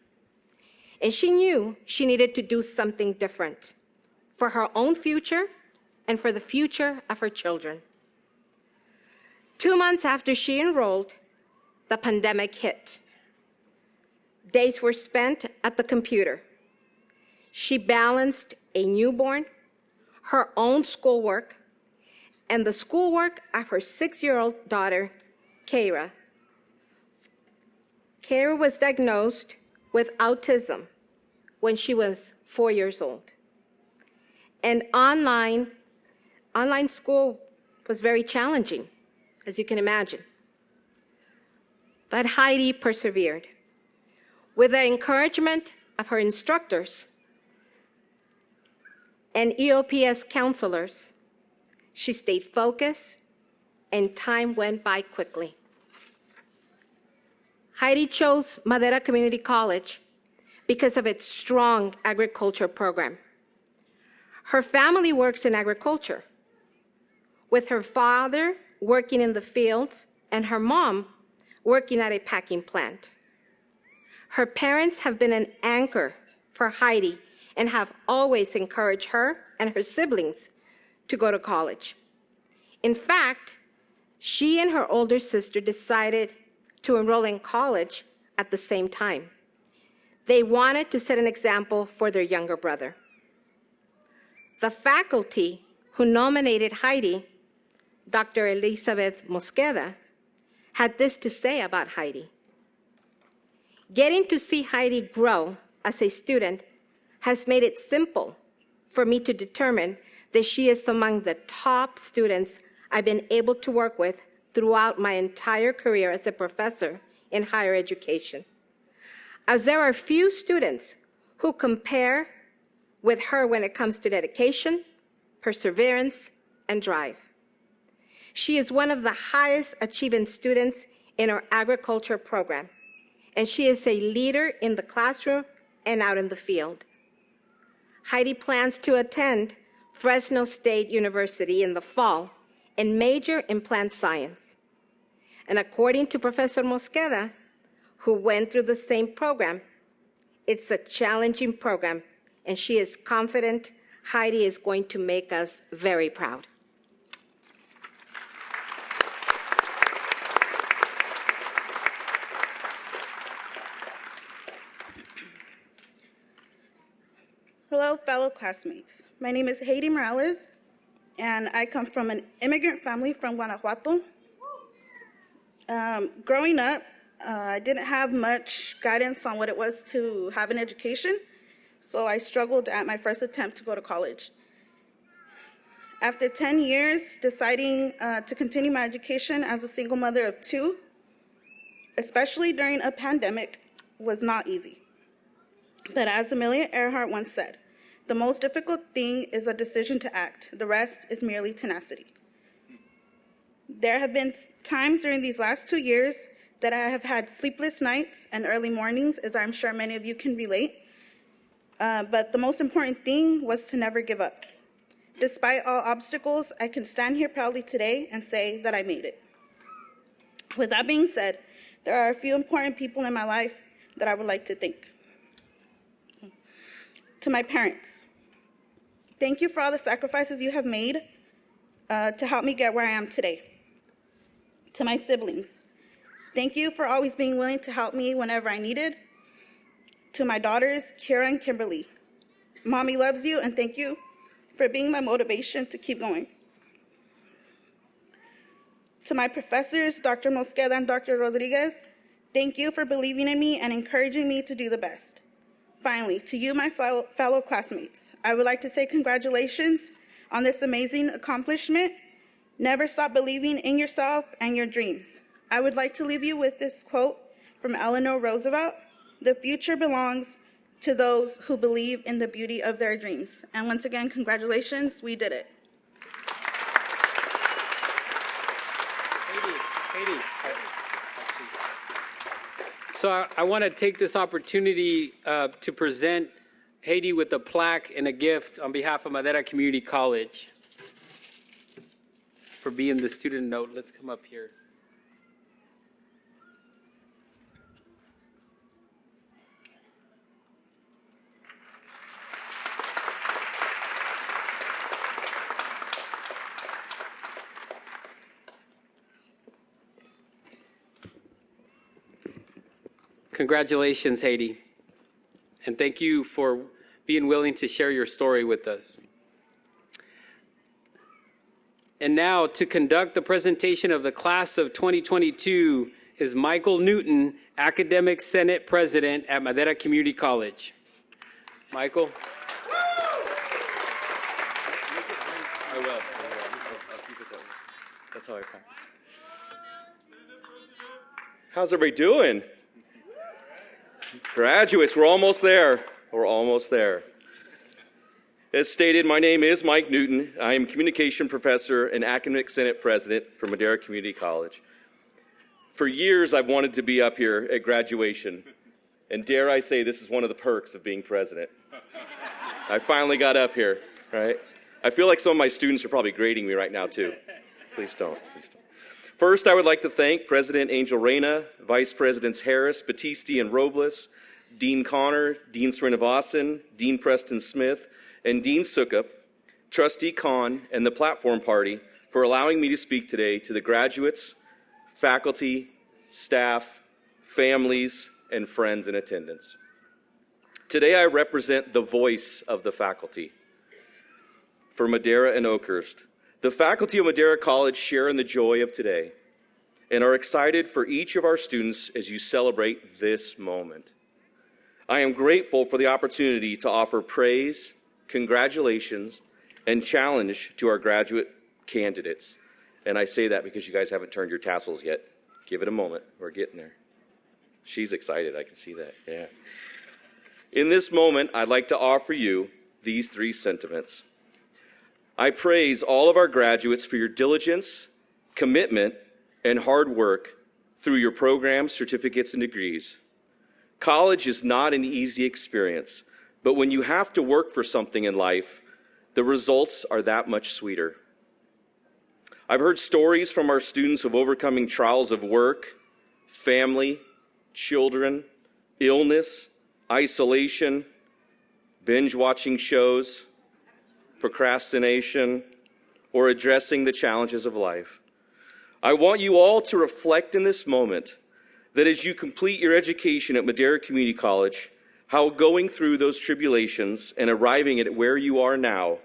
And she knew she needed to do something different for her own future and for the future of her children. 2 months after she enrolled, the pandemic hit. Days were spent at the computer. She balanced a newborn, her own schoolwork, and the schoolwork of her 6-year-old daughter, Keira. Keira was diagnosed with autism when she was 4 years old. And online school was very challenging, as you can imagine. But Heidi persevered. With the encouragement of her instructors and EOPS counselors, she stayed focused and time went by quickly. Heidi chose Madera Community College because of its strong agriculture program. Her family works in agriculture, with her father working in the fields and her mom working at a packing plant. Her parents have been an anchor for Heidi and have always encouraged her and her siblings to go to college. In fact, she and her older sister decided to enroll in college at the same time. They wanted to set an example for their younger brother. The faculty who nominated Heidi, Dr. Elizabeth Mosqueda, had this to say about Heidi. Getting to see Heidi grow as a student has made it simple for me to determine that she is among the top students I've been able to work with throughout my entire career as a professor in higher education. As there are few students who compare with her when it comes to dedication, perseverance, and drive. She is one of the highest achieving students in our agriculture program, and she is a leader in the classroom and out in the field. Heidi plans to attend Fresno State University in the fall and major in plant science. And according to Professor Mosqueda, who went through the same program, it's a challenging program, and she is confident Heidi is going to make us very proud. Hello, fellow classmates. My name is Heidi Morales, and I come from an immigrant family from Guanajuato. Growing up, I didn't have much guidance on what it was to have an education, so I struggled at my first attempt to go to college. After 10 years, deciding to continue my education as a single mother of two, especially during a pandemic, was not easy. But as Amelia Earhart once said, the most difficult thing is a decision to act. The rest is merely tenacity. There have been times during these last 2 years that I have had sleepless nights and early mornings, as I'm sure many of you can relate. But the most important thing was to never give up. Despite all obstacles, I can stand here proudly today and say that I made it. With that being said, there are a few important people in my life that I would like to thank. To my parents, thank you for all the sacrifices you have made to help me get where I am today. To my siblings, thank you for always being willing to help me whenever I needed. To my daughters, Kira and Kimberly, Mommy loves you, and thank you for being my motivation to keep going. To my professors, Dr. Mosqueda and Dr. Rodriguez, thank you for believing in me and encouraging me to do the best. Finally, to you, my fellow classmates, I would like to say congratulations on this amazing accomplishment. Never stop believing in yourself and your dreams. I would like to leave you with this quote from Eleanor Roosevelt: "The future belongs to those who believe in the beauty of their dreams." And once again, congratulations, we did it. Heidi. So I want to take this opportunity to present Heidi with a plaque and a gift on behalf of Madera Community College for being the student note. Let's come up here. Congratulations, Heidi, and thank you for being willing to share your story with us. And now, to conduct the presentation of the class of 2022 is Michael Newton, Academic Senate President at Madera Community College. Michael. I will. I'll keep it that way. That's how I practice. How's everybody doing? Graduates, we're almost there. We're almost there. As stated, my name is Mike Newton. I am Communication Professor and Academic Senate President for Madera Community College. For years, I've wanted to be up here at graduation, and dare I say, this is one of the perks of being president. I finally got up here, right? I feel like some of my students are probably grading me right now, too. Please don't. Please don't. First, I would like to thank President Angel Reyna, Vice Presidents Harris, Battisti, and Robles, Dean Connor, Dean Srinivasan, Dean Preston Smith, and Dean Sukup, Trustee Khan, and the Platform Party for allowing me to speak today to the graduates, faculty, staff, families, and friends in attendance. Today, I represent the voice of the faculty for Madera and Oakhurst. The faculty of Madera College share in the joy of today and are excited for each of our students as you celebrate this moment. I am grateful for the opportunity to offer praise, congratulations, and challenge to our graduate candidates. And I say that because you guys haven't turned your tassels yet. Give it a moment. We're getting there. She's excited. I can see that. Yeah. In this moment, I'd like to offer you these three sentiments. I praise all of our graduates for your diligence, commitment, and hard work through your programs, certificates, and degrees. College is not an easy experience, but when you have to work for something in life, the results are that much sweeter. I've heard stories from our students of overcoming trials of work, family, children, illness, isolation, binge watching shows, procrastination, or addressing the challenges of life. I want you all to reflect in this moment that as you complete your education at Madera Community College, how going through those tribulations and arriving at where you are now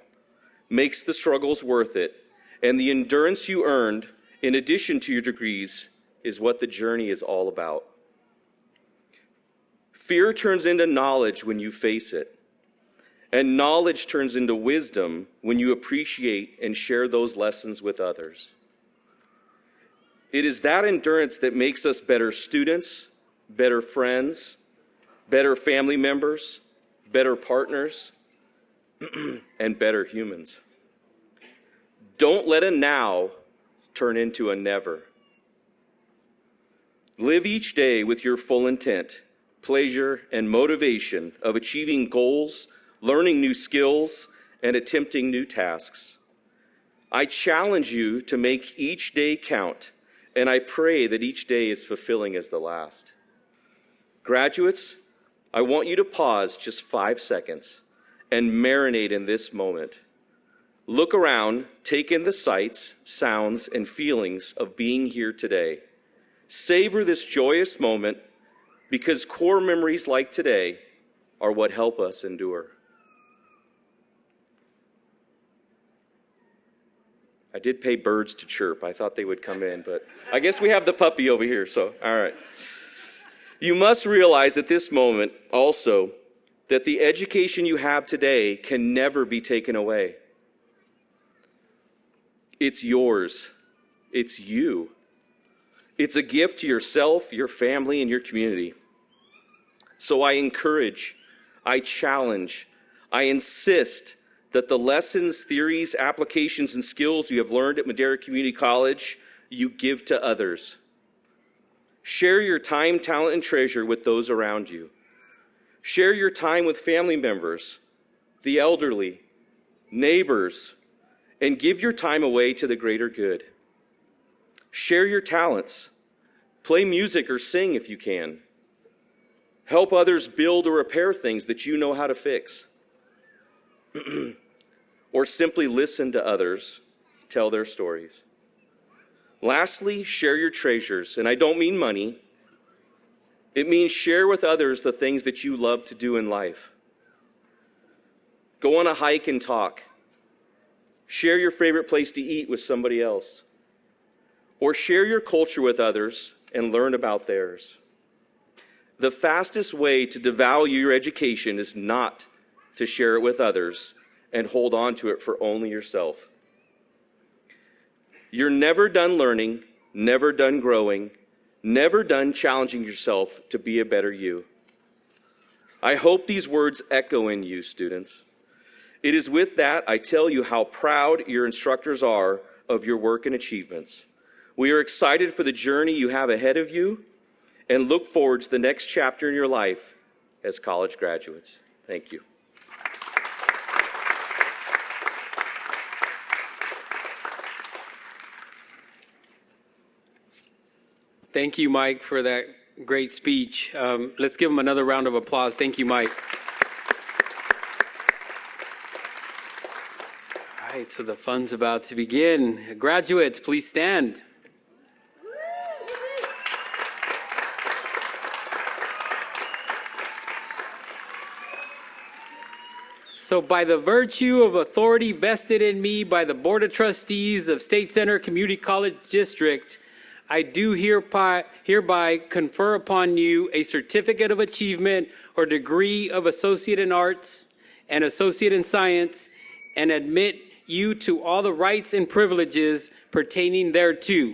makes the struggles worth it, and the endurance you earned in addition to your degrees is what the journey is all about. Fear turns into knowledge when you face it, and knowledge turns into wisdom when you appreciate and share those lessons with others. It is that endurance that makes us better students, better friends, better family members, better partners, and better humans. Don't let a now turn into a never. Live each day with your full intent, pleasure, and motivation of achieving goals, learning new skills, and attempting new tasks. I challenge you to make each day count, and I pray that each day is fulfilling as the last. Graduates, I want you to pause just 5 seconds and marinate in this moment. Look around, take in the sights, sounds, and feelings of being here today. Savor this joyous moment because core memories like today are what help us endure. I did pay birds to chirp. I thought they would come in, but I guess we have the puppy over here, so all right. You must realize at this moment also that the education you have today can never be taken away. It's yours. It's you. It's a gift to yourself, your family, and your community. So I encourage, I challenge, I insist that the lessons, theories, applications, and skills you have learned at Madera Community College, you give to others. Share your time, talent, and treasure with those around you. Share your time with family members, the elderly, neighbors, and give your time away to the greater good. Share your talents. Play music or sing if you can. Help others build or repair things that you know how to fix. Or simply listen to others tell their stories. Lastly, share your treasures, and I don't mean money. It means share with others the things that you love to do in life. Go on a hike and talk. Share your favorite place to eat with somebody else. Or share your culture with others and learn about theirs. The fastest way to devalue your education is not to share it with others and hold on to it for only yourself. You're never done learning, never done growing, never done challenging yourself to be a better you. I hope these words echo in you, students. It is with that I tell you how proud your instructors are of your work and achievements. We are excited for the journey you have ahead of you and look forward to the next chapter in your life as college graduates. Thank you. Thank you, Mike, for that great speech. Let's give him another round of applause. Thank you, Mike. All right, so the fun's about to begin. Graduates, please stand. So by the virtue of authority vested in me by the Board of Trustees of State Center Community College District, I do hereby confer upon you a certificate of achievement or degree of Associate in Arts and Associate in Science, and admit you to all the rights and privileges pertaining thereto.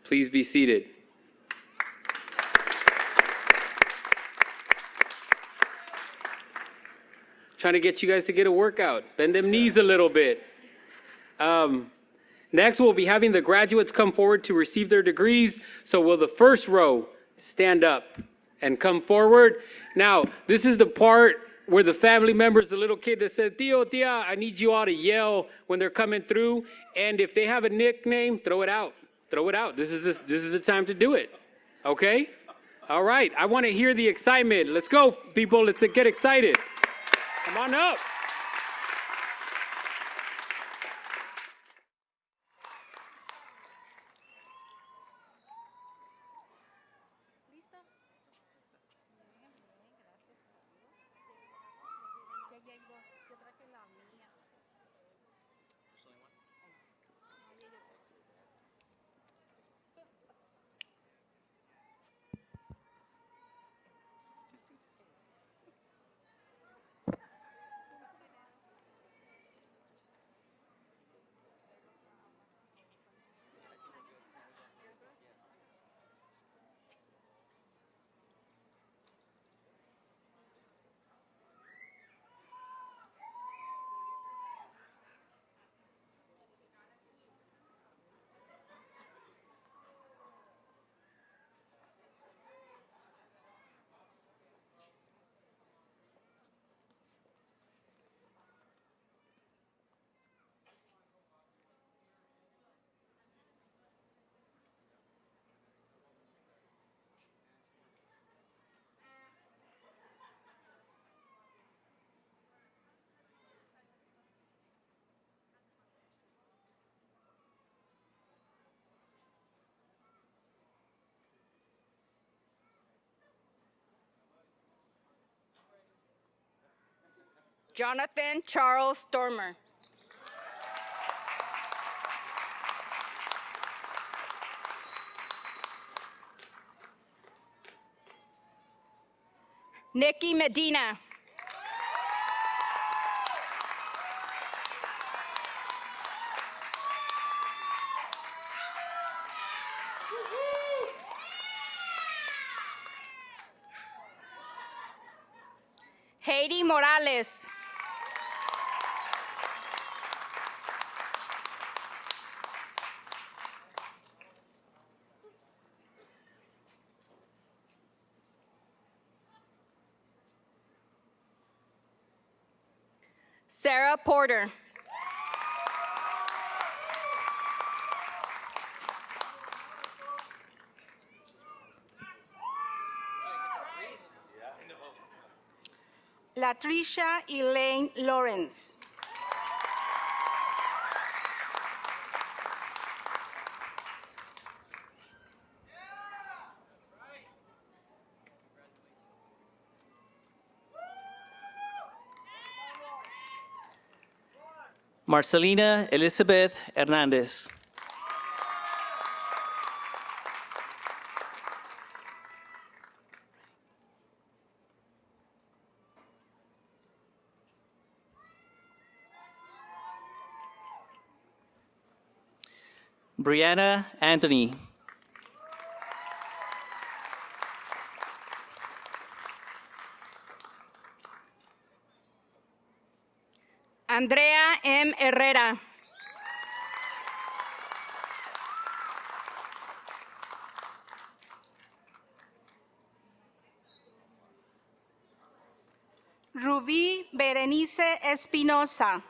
Please be seated. Trying to get you guys to get a workout. Bend them knees a little bit. Next, we'll be having the graduates come forward to receive their degrees. So will the first row stand up and come forward? Now, this is the part where the family members, the little kid that said, Tio, tia, I need you all to yell when they're coming through. And if they have a nickname, throw it out. Throw it out. This is the time to do it. Okay? All right. I want to hear the excitement. Let's go, people. Let's get excited. Come on up. Jonathan Charles Stormer. Nikki Medina. Heidi Morales. Sarah Porter. Latricia Elaine Lawrence. Marcelina Elizabeth Hernandez. Brianna Anthony. Andrea M. Herrera. Rubí Berenice Espinosa.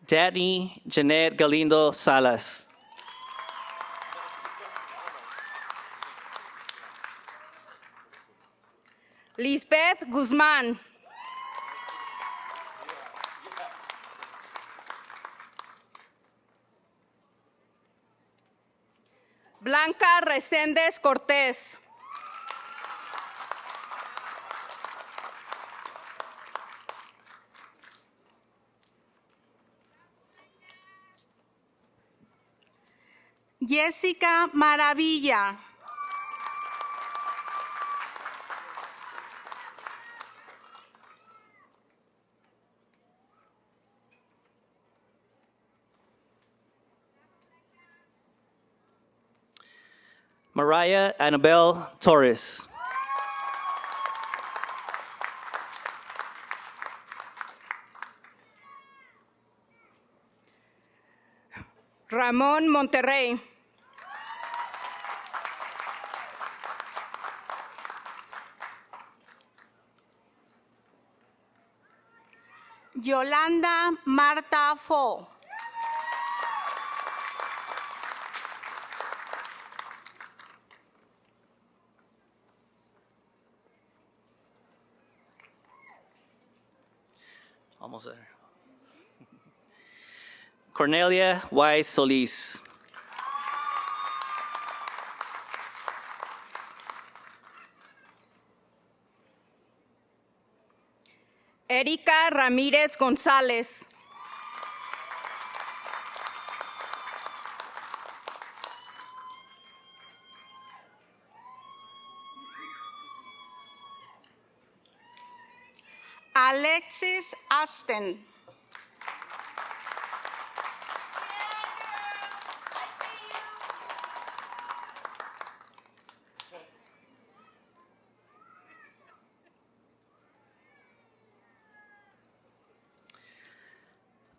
Danny Jeanette Galindo Salas. Lisbeth Guzmán. Blanca Reséndez Cortés. Jessica Maravilla. Mariah Annabelle Torres. Ramón Monterrey. Yolanda Marta Fo. Almost there. Cornelia Y. Solis. Erika Ramírez González. Alexis Aston.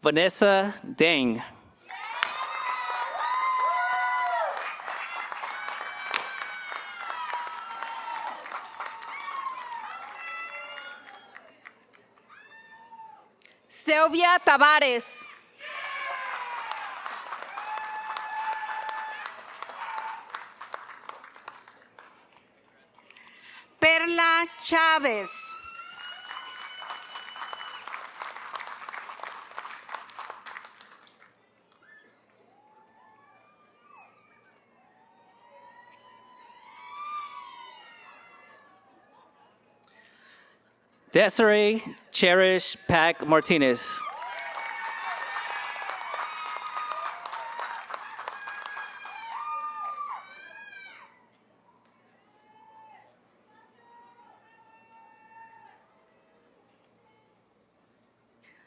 Vanessa Deng. Sylvia Tavares. Perla Chávez. Desiree Cherish Pack Martinez.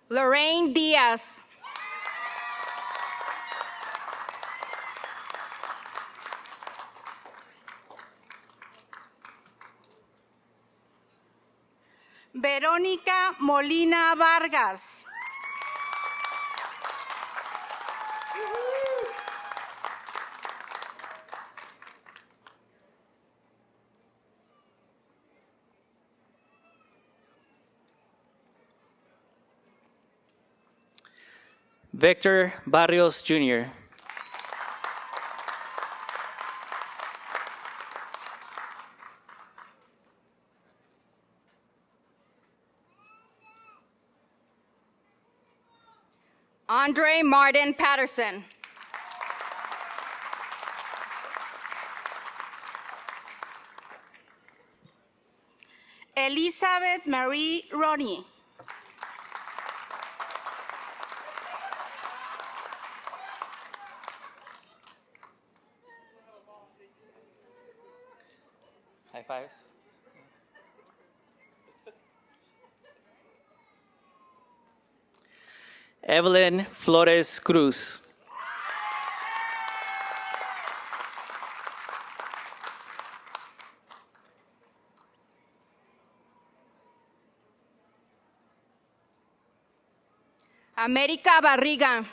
Lorraine Diaz. Verónica Molina Vargas. Victor Barrios Jr. Andre Martin Patterson. Elizabeth Marie Ronnie. High fives. Evelyn Flores Cruz. América Barriga.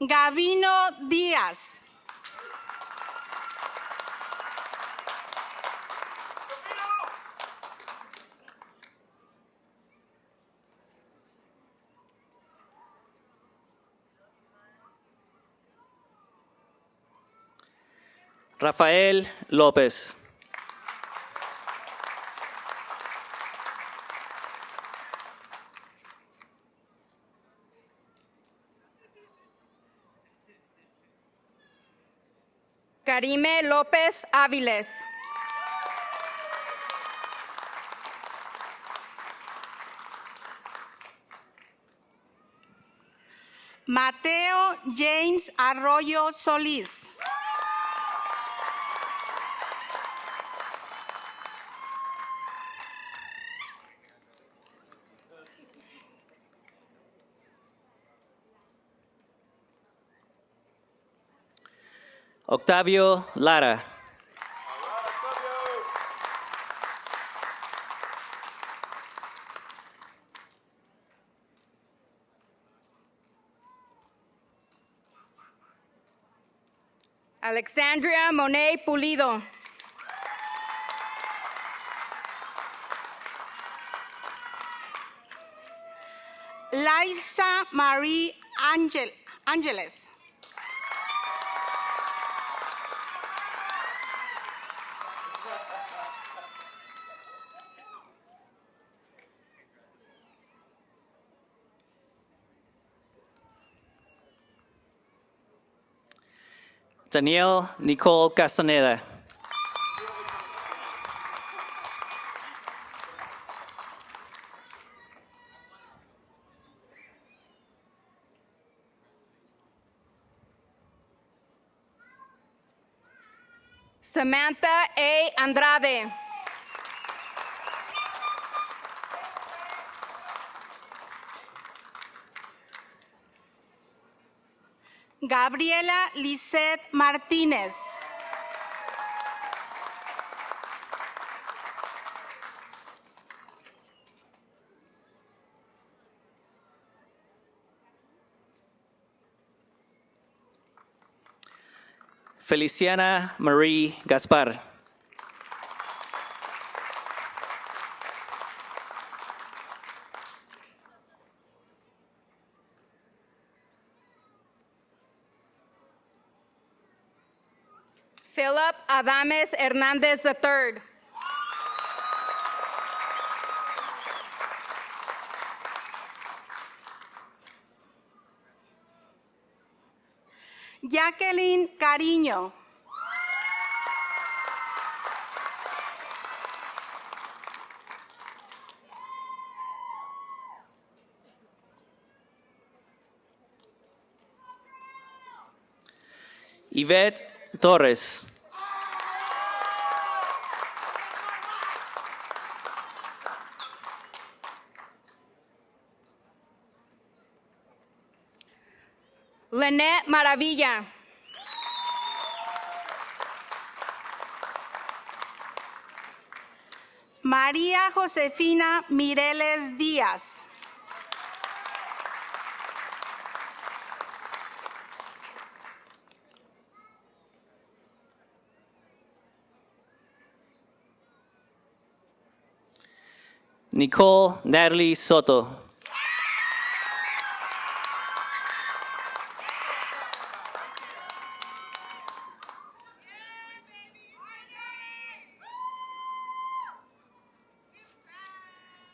Gavino Díaz. Rafael López. Karime López Áviles. Mateo James Arroyo Solís. Octavio Lara. Alexandria Monet Pulido. Liza Marie Angeles. Danielle Nicole Castaneda. Samantha A. Andrade. Gabriela Lisette Martínez. Feliciana Marie Gaspar. Philip Adames Hernández III. Jacqueline Cariño. Yvette Torres. Lynette Maravilla. María Josefina Mireles Díaz. Nicole Natalie Soto.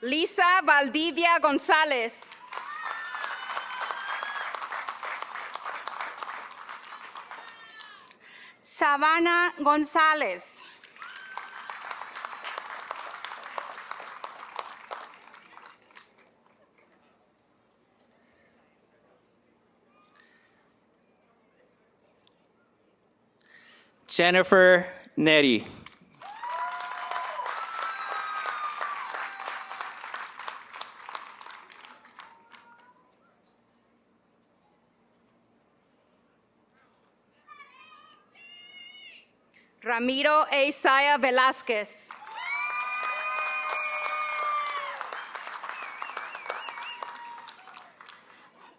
Lisa Valdivia González. Savannah González. Jennifer Neri. Ramiro Isaiah Velázquez.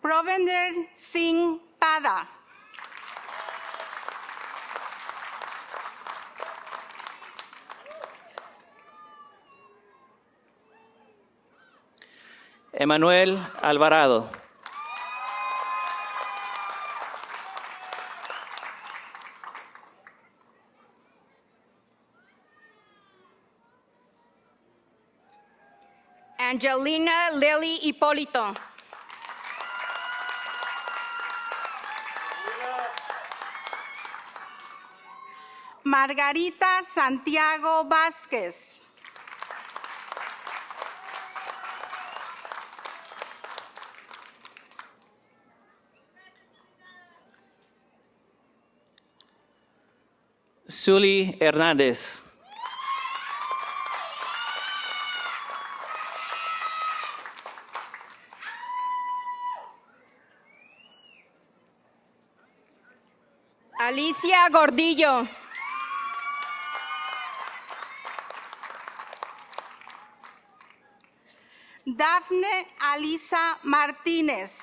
Provender Singh Pada. Emanuel Alvarado. Angelina Lily Hipólito. Margarita Santiago Vázquez. Zully Hernández. Alicia Gordillo. Dafne Alisa Martínez.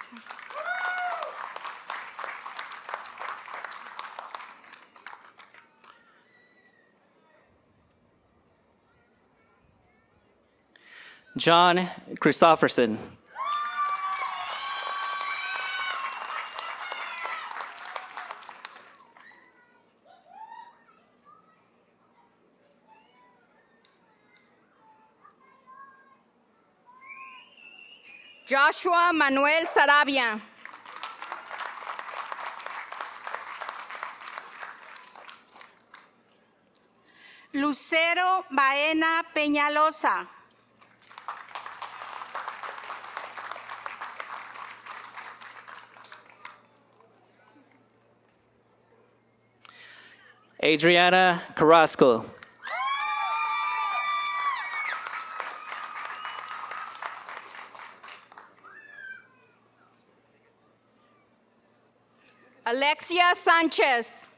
John Christofferson. Joshua Manuel Sarabia. Lucero Baena Peñalosa. Adriana Carrasco. Alexia Sanchez.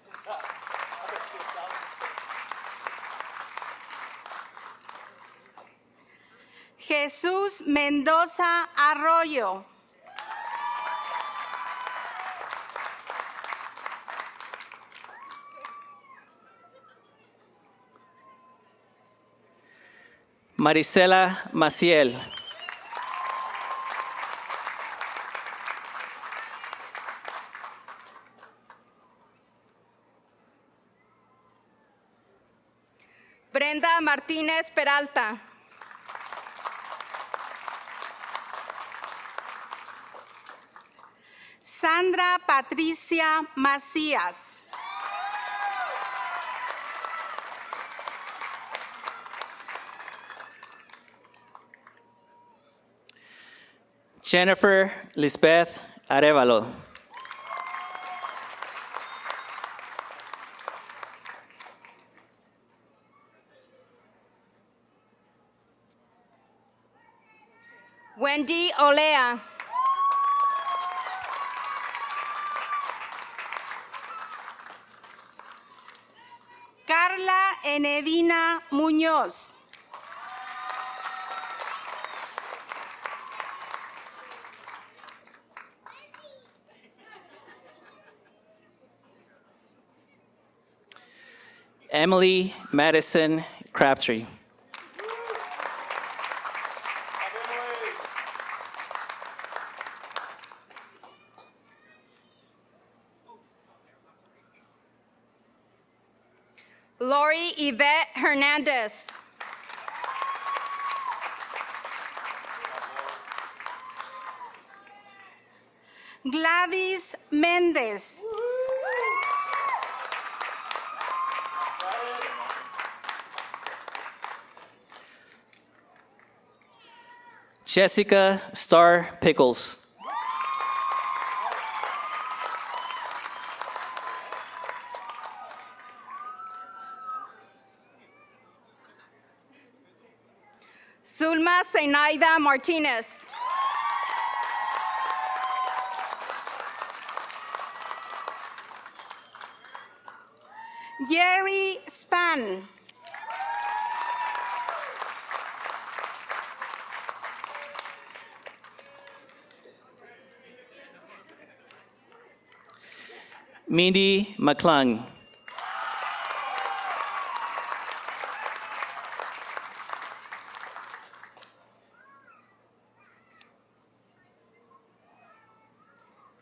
Jesús Mendoza Arroyo. Marisela Maciel. Brenda Martínez Peralta. Sandra Patricia Macías. Jennifer Lisbeth Arevalo. Wendy Olea. Carla Enedina Muñoz. Emily Madison Crabtree. Lori Yvette Hernandez. Gladys Méndez. Jessica Star Pickles. Zulma Zenaida Martinez. Jerry Span. Mindy McClung.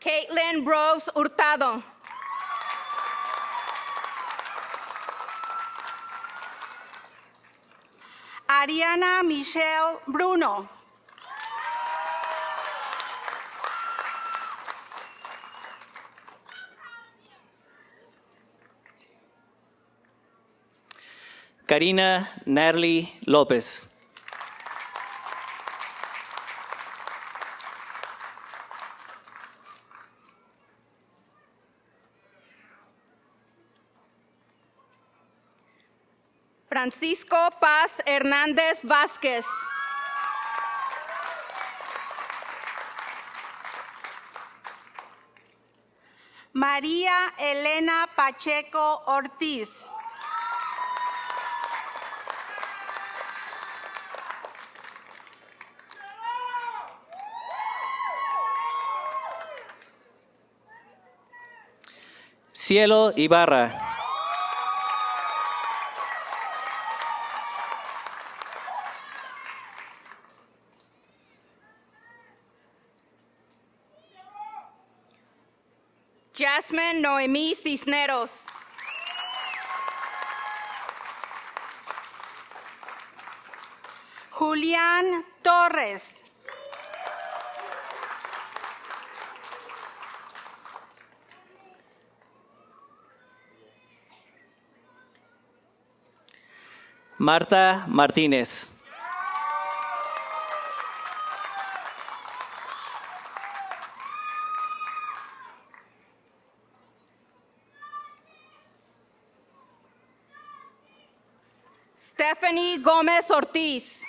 Caitlin Rose Hurtado. Ariana Michelle Bruno. Karina Natalie Lopez. Francisco Paz Hernández Vázquez. María Elena Pacheco Ortiz. Cielo Ibarra. Jasmine Noemí Cisneros. Julián Torres. Marta Martínez. Stephanie Gómez Ortiz.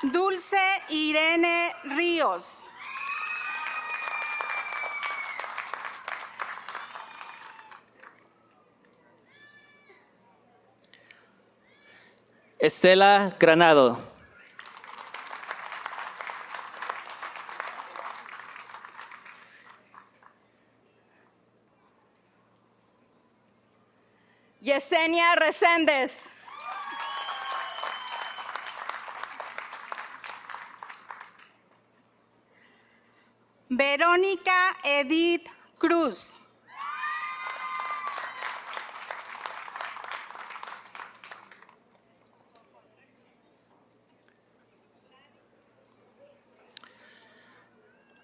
Dulce Irene Ríos. Estela Granado. Yesenia Reséndez. Verónica Edith Cruz.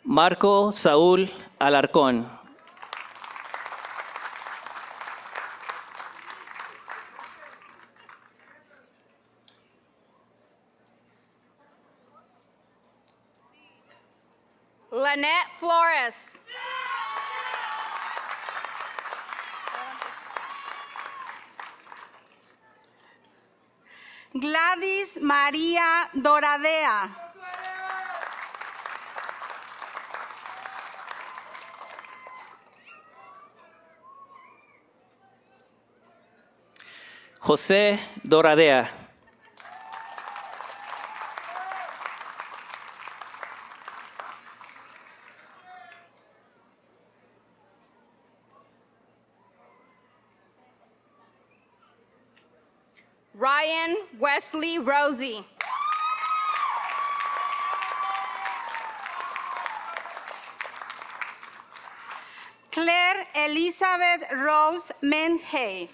Marco Saúl Alarcón. Lynette Flores. Gladys María Doradea. José Doradea. Ryan Wesley Rosie. Claire Elizabeth Rose Menhey.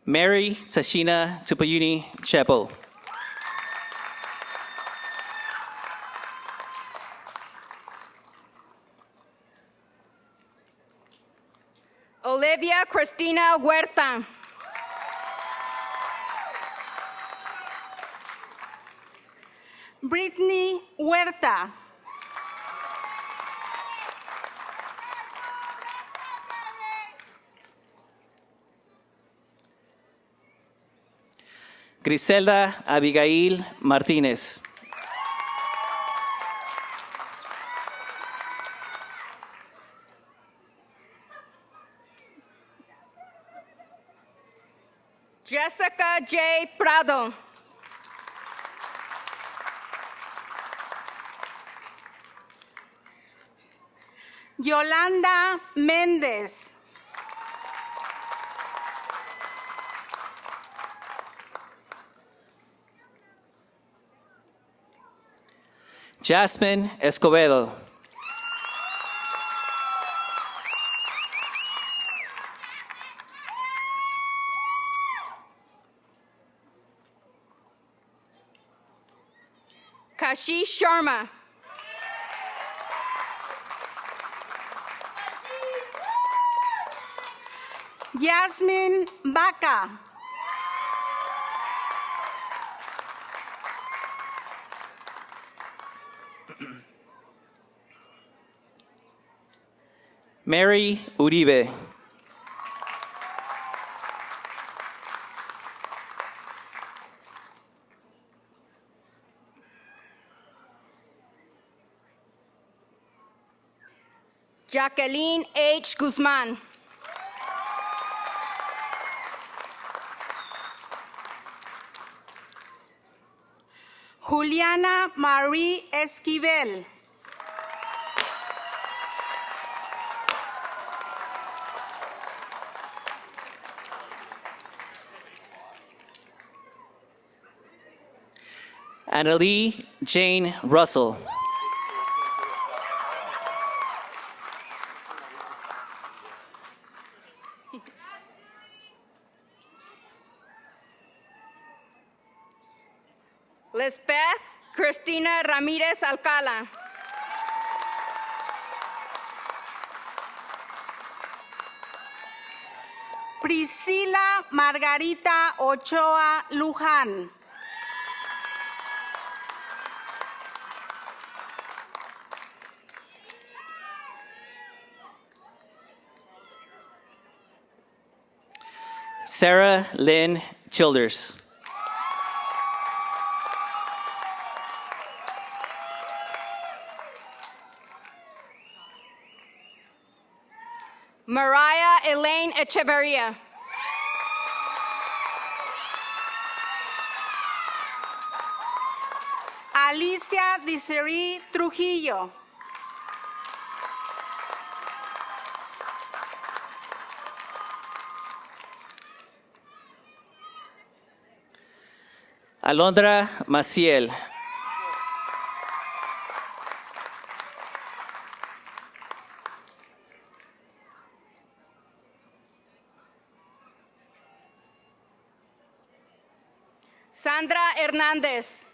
Mary Tashina Tupayuni Chapel. Olivia Cristina Huerta. Brittany Huerta. Griselda Abigail Martínez. Jessica J. Prado. Yolanda Méndez. Jasmine Escobedo. Kashish Sharma. Yasmin Baca. Mary Uribe. Jacqueline H. Guzman. Juliana Marie Esquivel. Annalie Jane Russell. Lisbeth Cristina Ramirez Alcala. Priscila Margarita Ochoa Luján. Sarah Lynn Childers. Mariah Elaine Echeverria. Alicia Desiree Trujillo. Alondra Maciel. Sandra Hernández.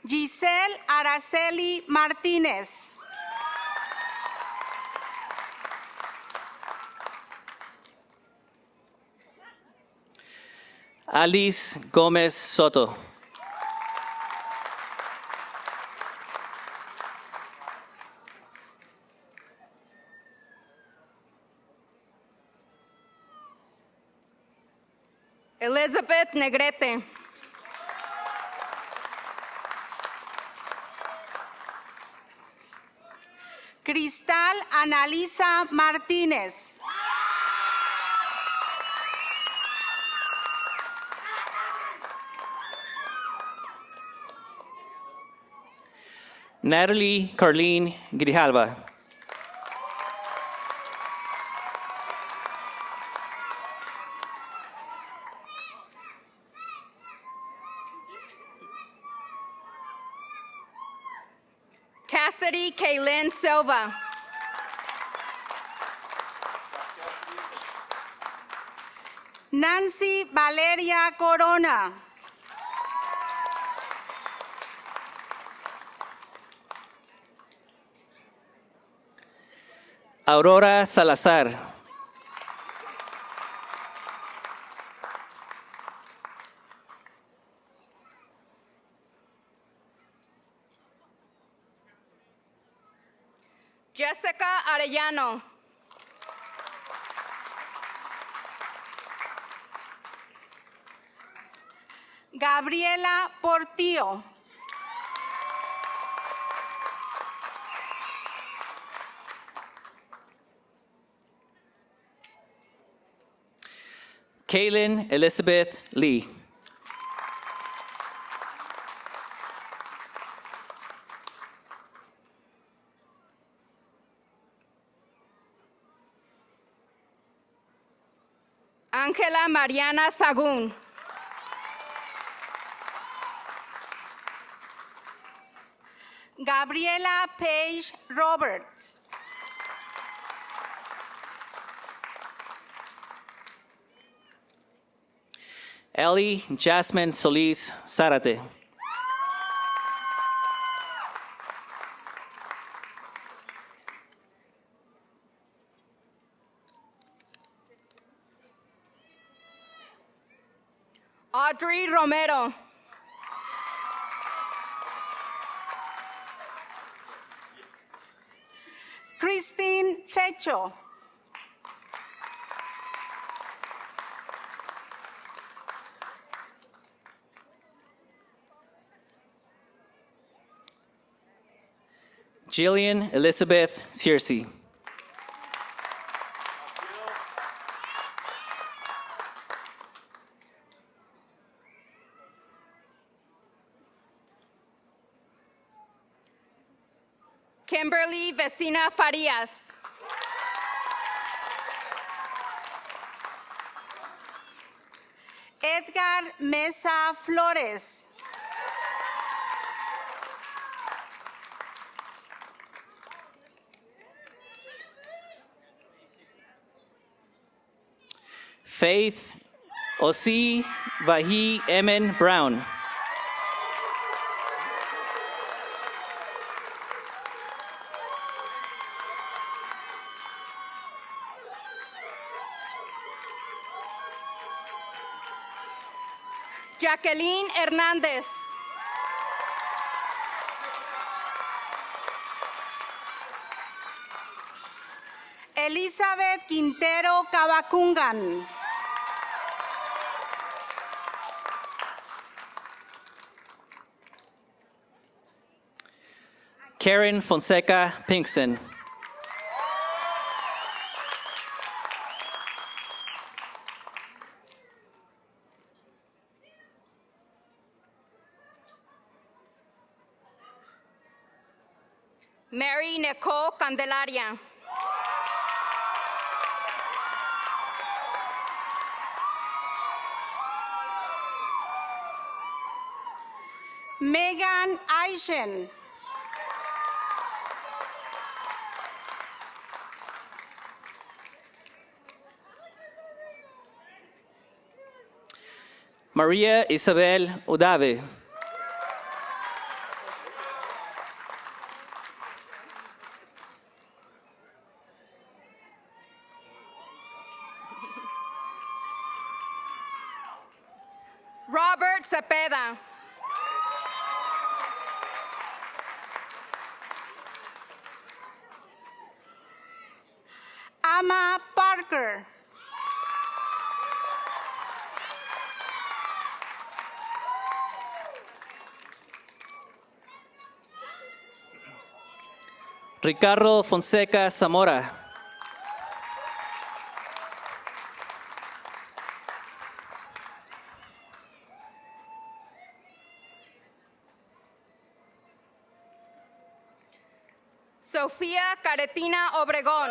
Giselle Araceli Martínez. Alice Gómez Soto. Elizabeth Negrete. Cristal Analisa Martínez. Natalie Carlene Grijalva. Cassidy Kaylin Silva. Nancy Valeria Corona. Aurora Salazar. Jessica Arellano. Gabriela Portillo. Kaylin Elizabeth Lee. Ángela Mariana Sagún. Gabriela Page Roberts. Ellie Jasmine Solis Zárate. Audrey Romero. Christine Fecho. Jillian Elizabeth Searcy. Kimberly Vecina Farias. Edgar Mesa Flores. Faith Osi Vahi Emin Brown. Jacqueline Hernández. Elizabeth Quintero Cavacungan. Karen Fonseca Pinkston. Mary Nicole Candelaria. Megan Aishen. Maria Isabel Udave. Robert Cepeda. Ama Parker. Ricardo Fonseca Zamora. Sofía Caretina Obregón.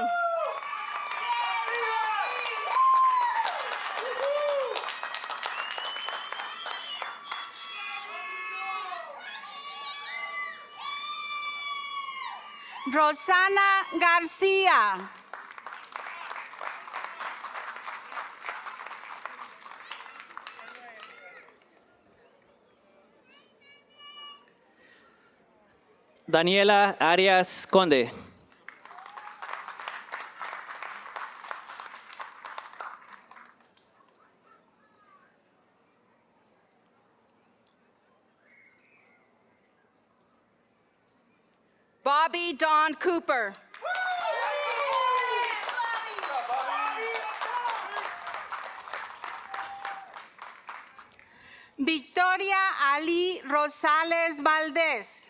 Rosana García. Daniela Arias Conde. Bobby Dawn Cooper. Victoria Ali Rosales Valdés.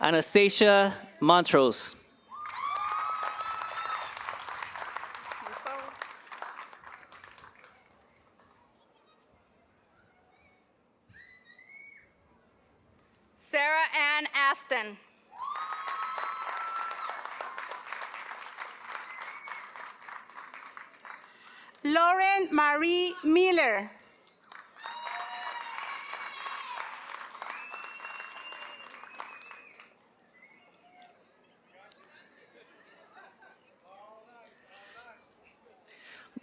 Anastasia Montrose. Sarah Ann Aston. Lauren Marie Miller.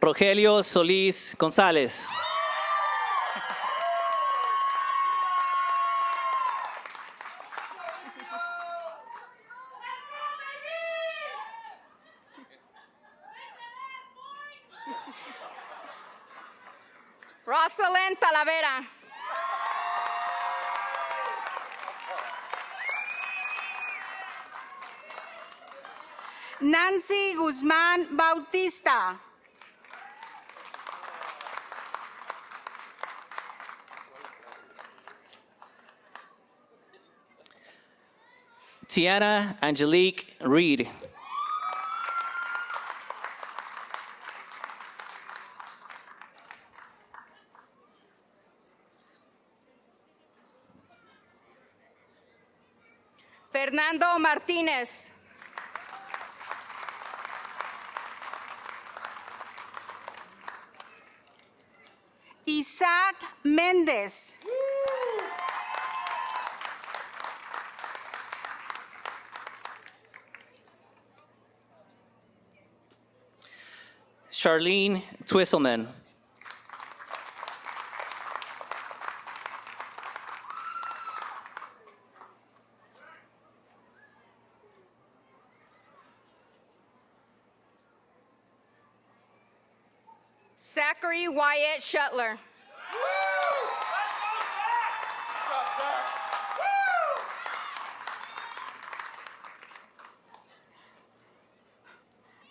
Rogelio Solís González. Rosalind Talavera. Nancy Guzmán Bautista. Tiana Angelique Reed. Fernando Martínez. Isaac Méndez. Charlene Twisselman. Zachary Wyatt Shuttler.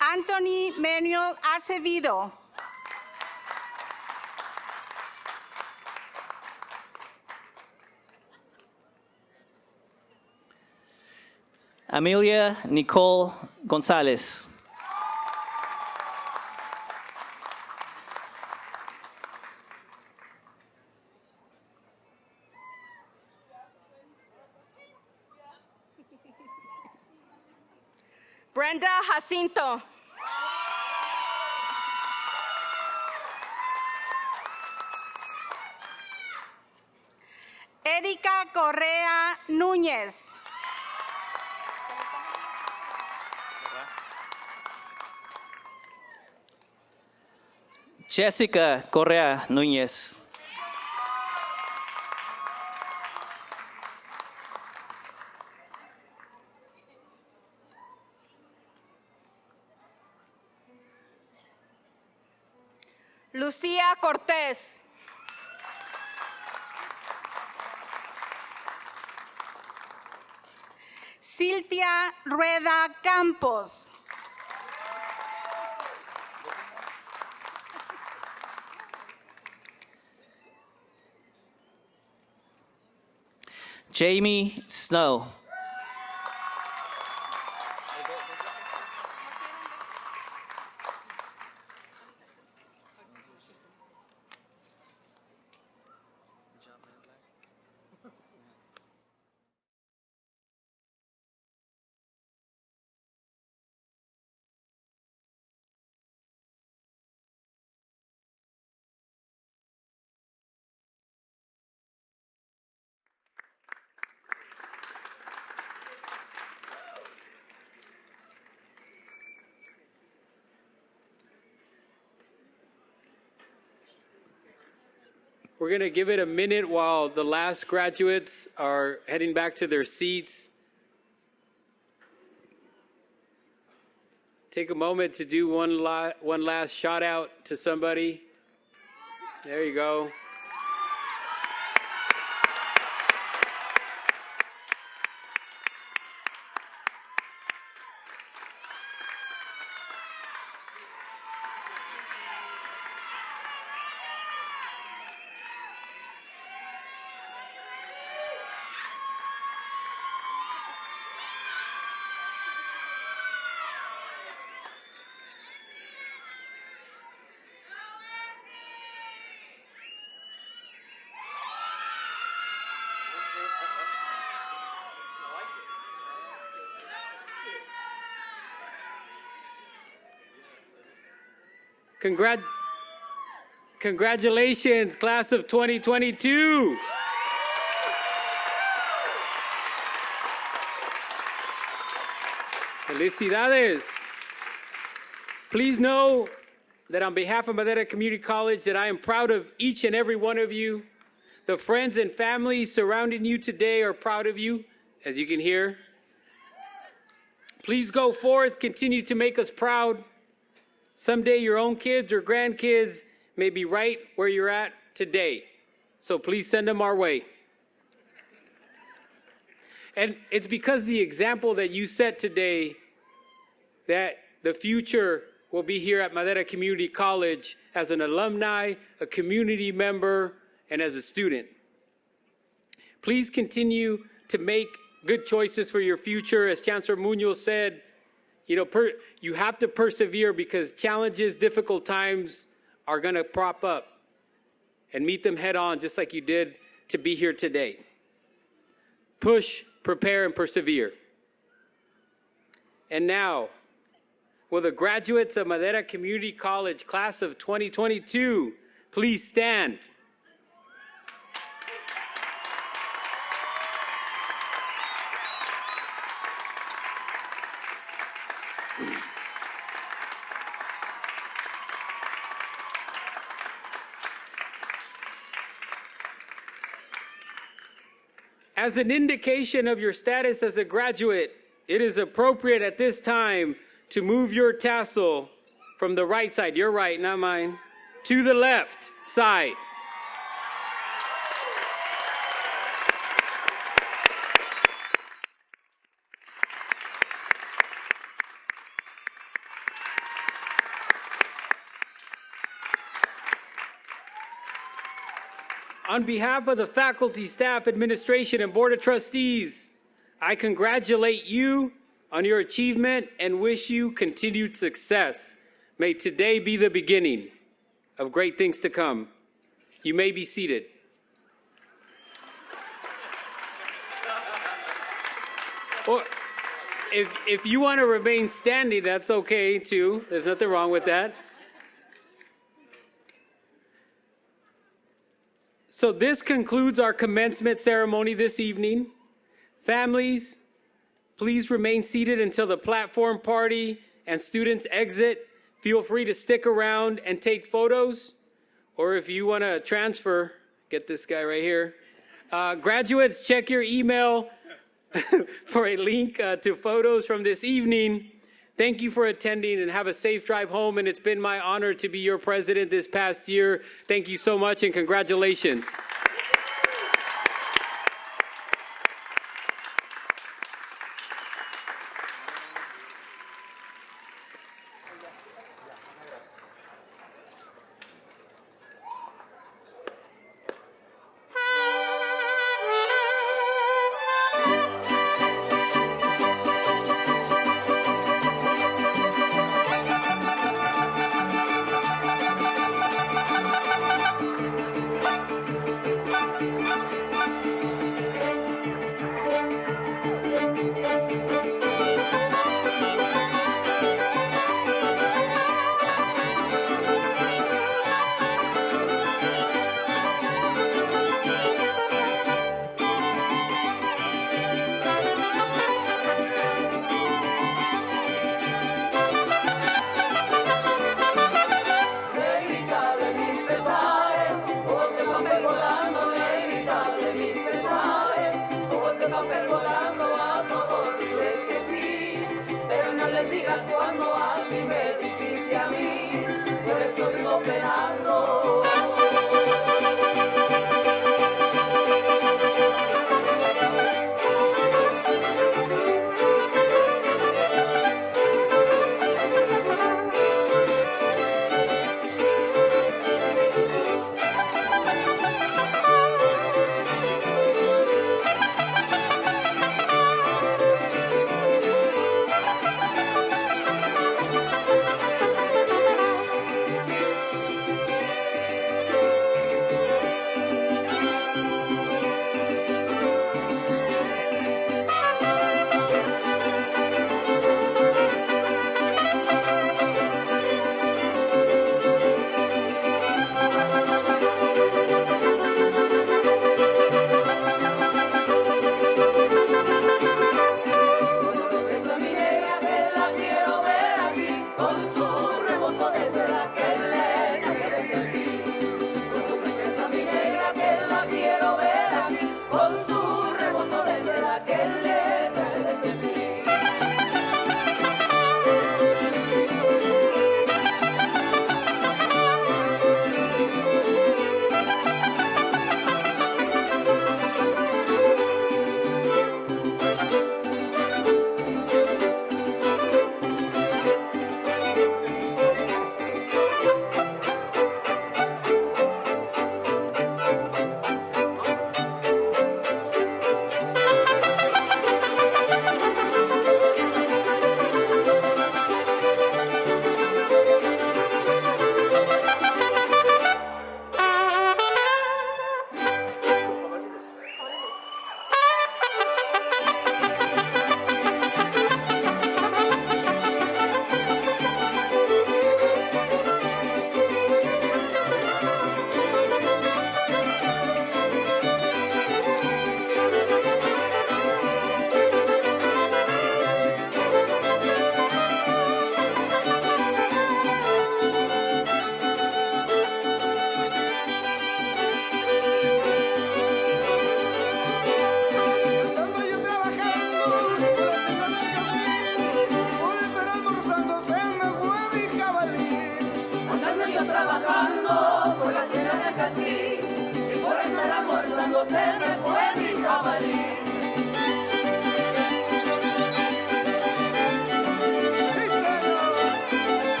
Anthony Manuel Acevedo. Amelia Nicole Gonzalez. Brenda Jacinto. Erika Correa Núñez. Jessica Correa Núñez. Lucía Cortés. Silvia Rueda Campos. Jamie Snow. We're going to give it a minute while the last graduates are heading back to their seats. Take a moment to do one last shout out to somebody. There you go. Congratulations, class of 2022. Felicidades. Please know that on behalf of Madera Community College that I am proud of each and every one of you. The friends and family surrounding you today are proud of you, as you can hear. Please go forth, continue to make us proud. Someday your own kids or grandkids may be right where you're at today. So please send them our way. And it's because the example that you set today that the future will be here at Madera Community College as an alumni, a community member, and as a student. Please continue to make good choices for your future. As Chancellor Munoz said, you have to persevere because challenges, difficult times are going to prop up, and meet them head on just like you did to be here today. Push, prepare, and persevere. And now, will the graduates of Madera Community College class of 2022 please stand? As an indication of your status as a graduate, it is appropriate at this time to move your tassel from the right side, your right, not mine, to the left side. On behalf of the faculty, staff, administration, and board of trustees, I congratulate you on your achievement and wish you continued success. May today be the beginning of great things to come. You may be seated. Or if you want to remain standing, that's okay too. There's nothing wrong with that. So this concludes our commencement ceremony this evening. Families, please remain seated until the platform party and students exit. Feel free to stick around and take photos. Or if you want to transfer, get this guy right here. Graduates, check your email for a link to photos from this evening. Thank you for attending and have a safe drive home. And it's been my honor to be your president this past year. Thank you so much and congratulations.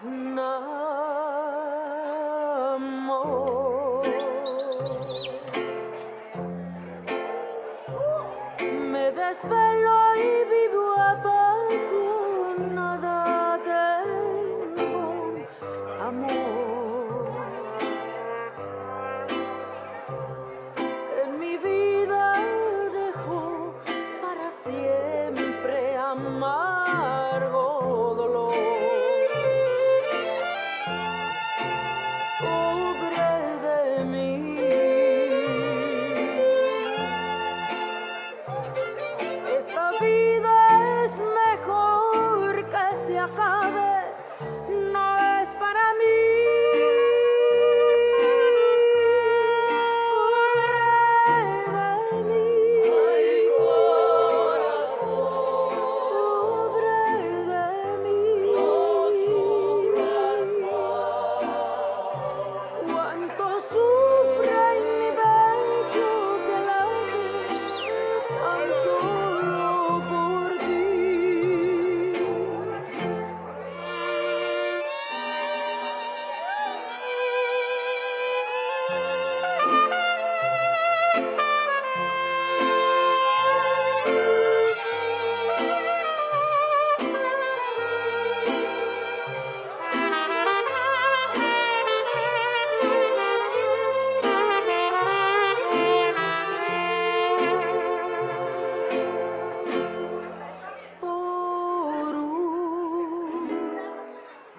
amor. Me desvelo y vivo apasionada, tengo amor. En mi vida dejo para siempre amargo dolor. Pobre de mí. Esta vida es mejor que se acabe, no es para mí. Por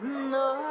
una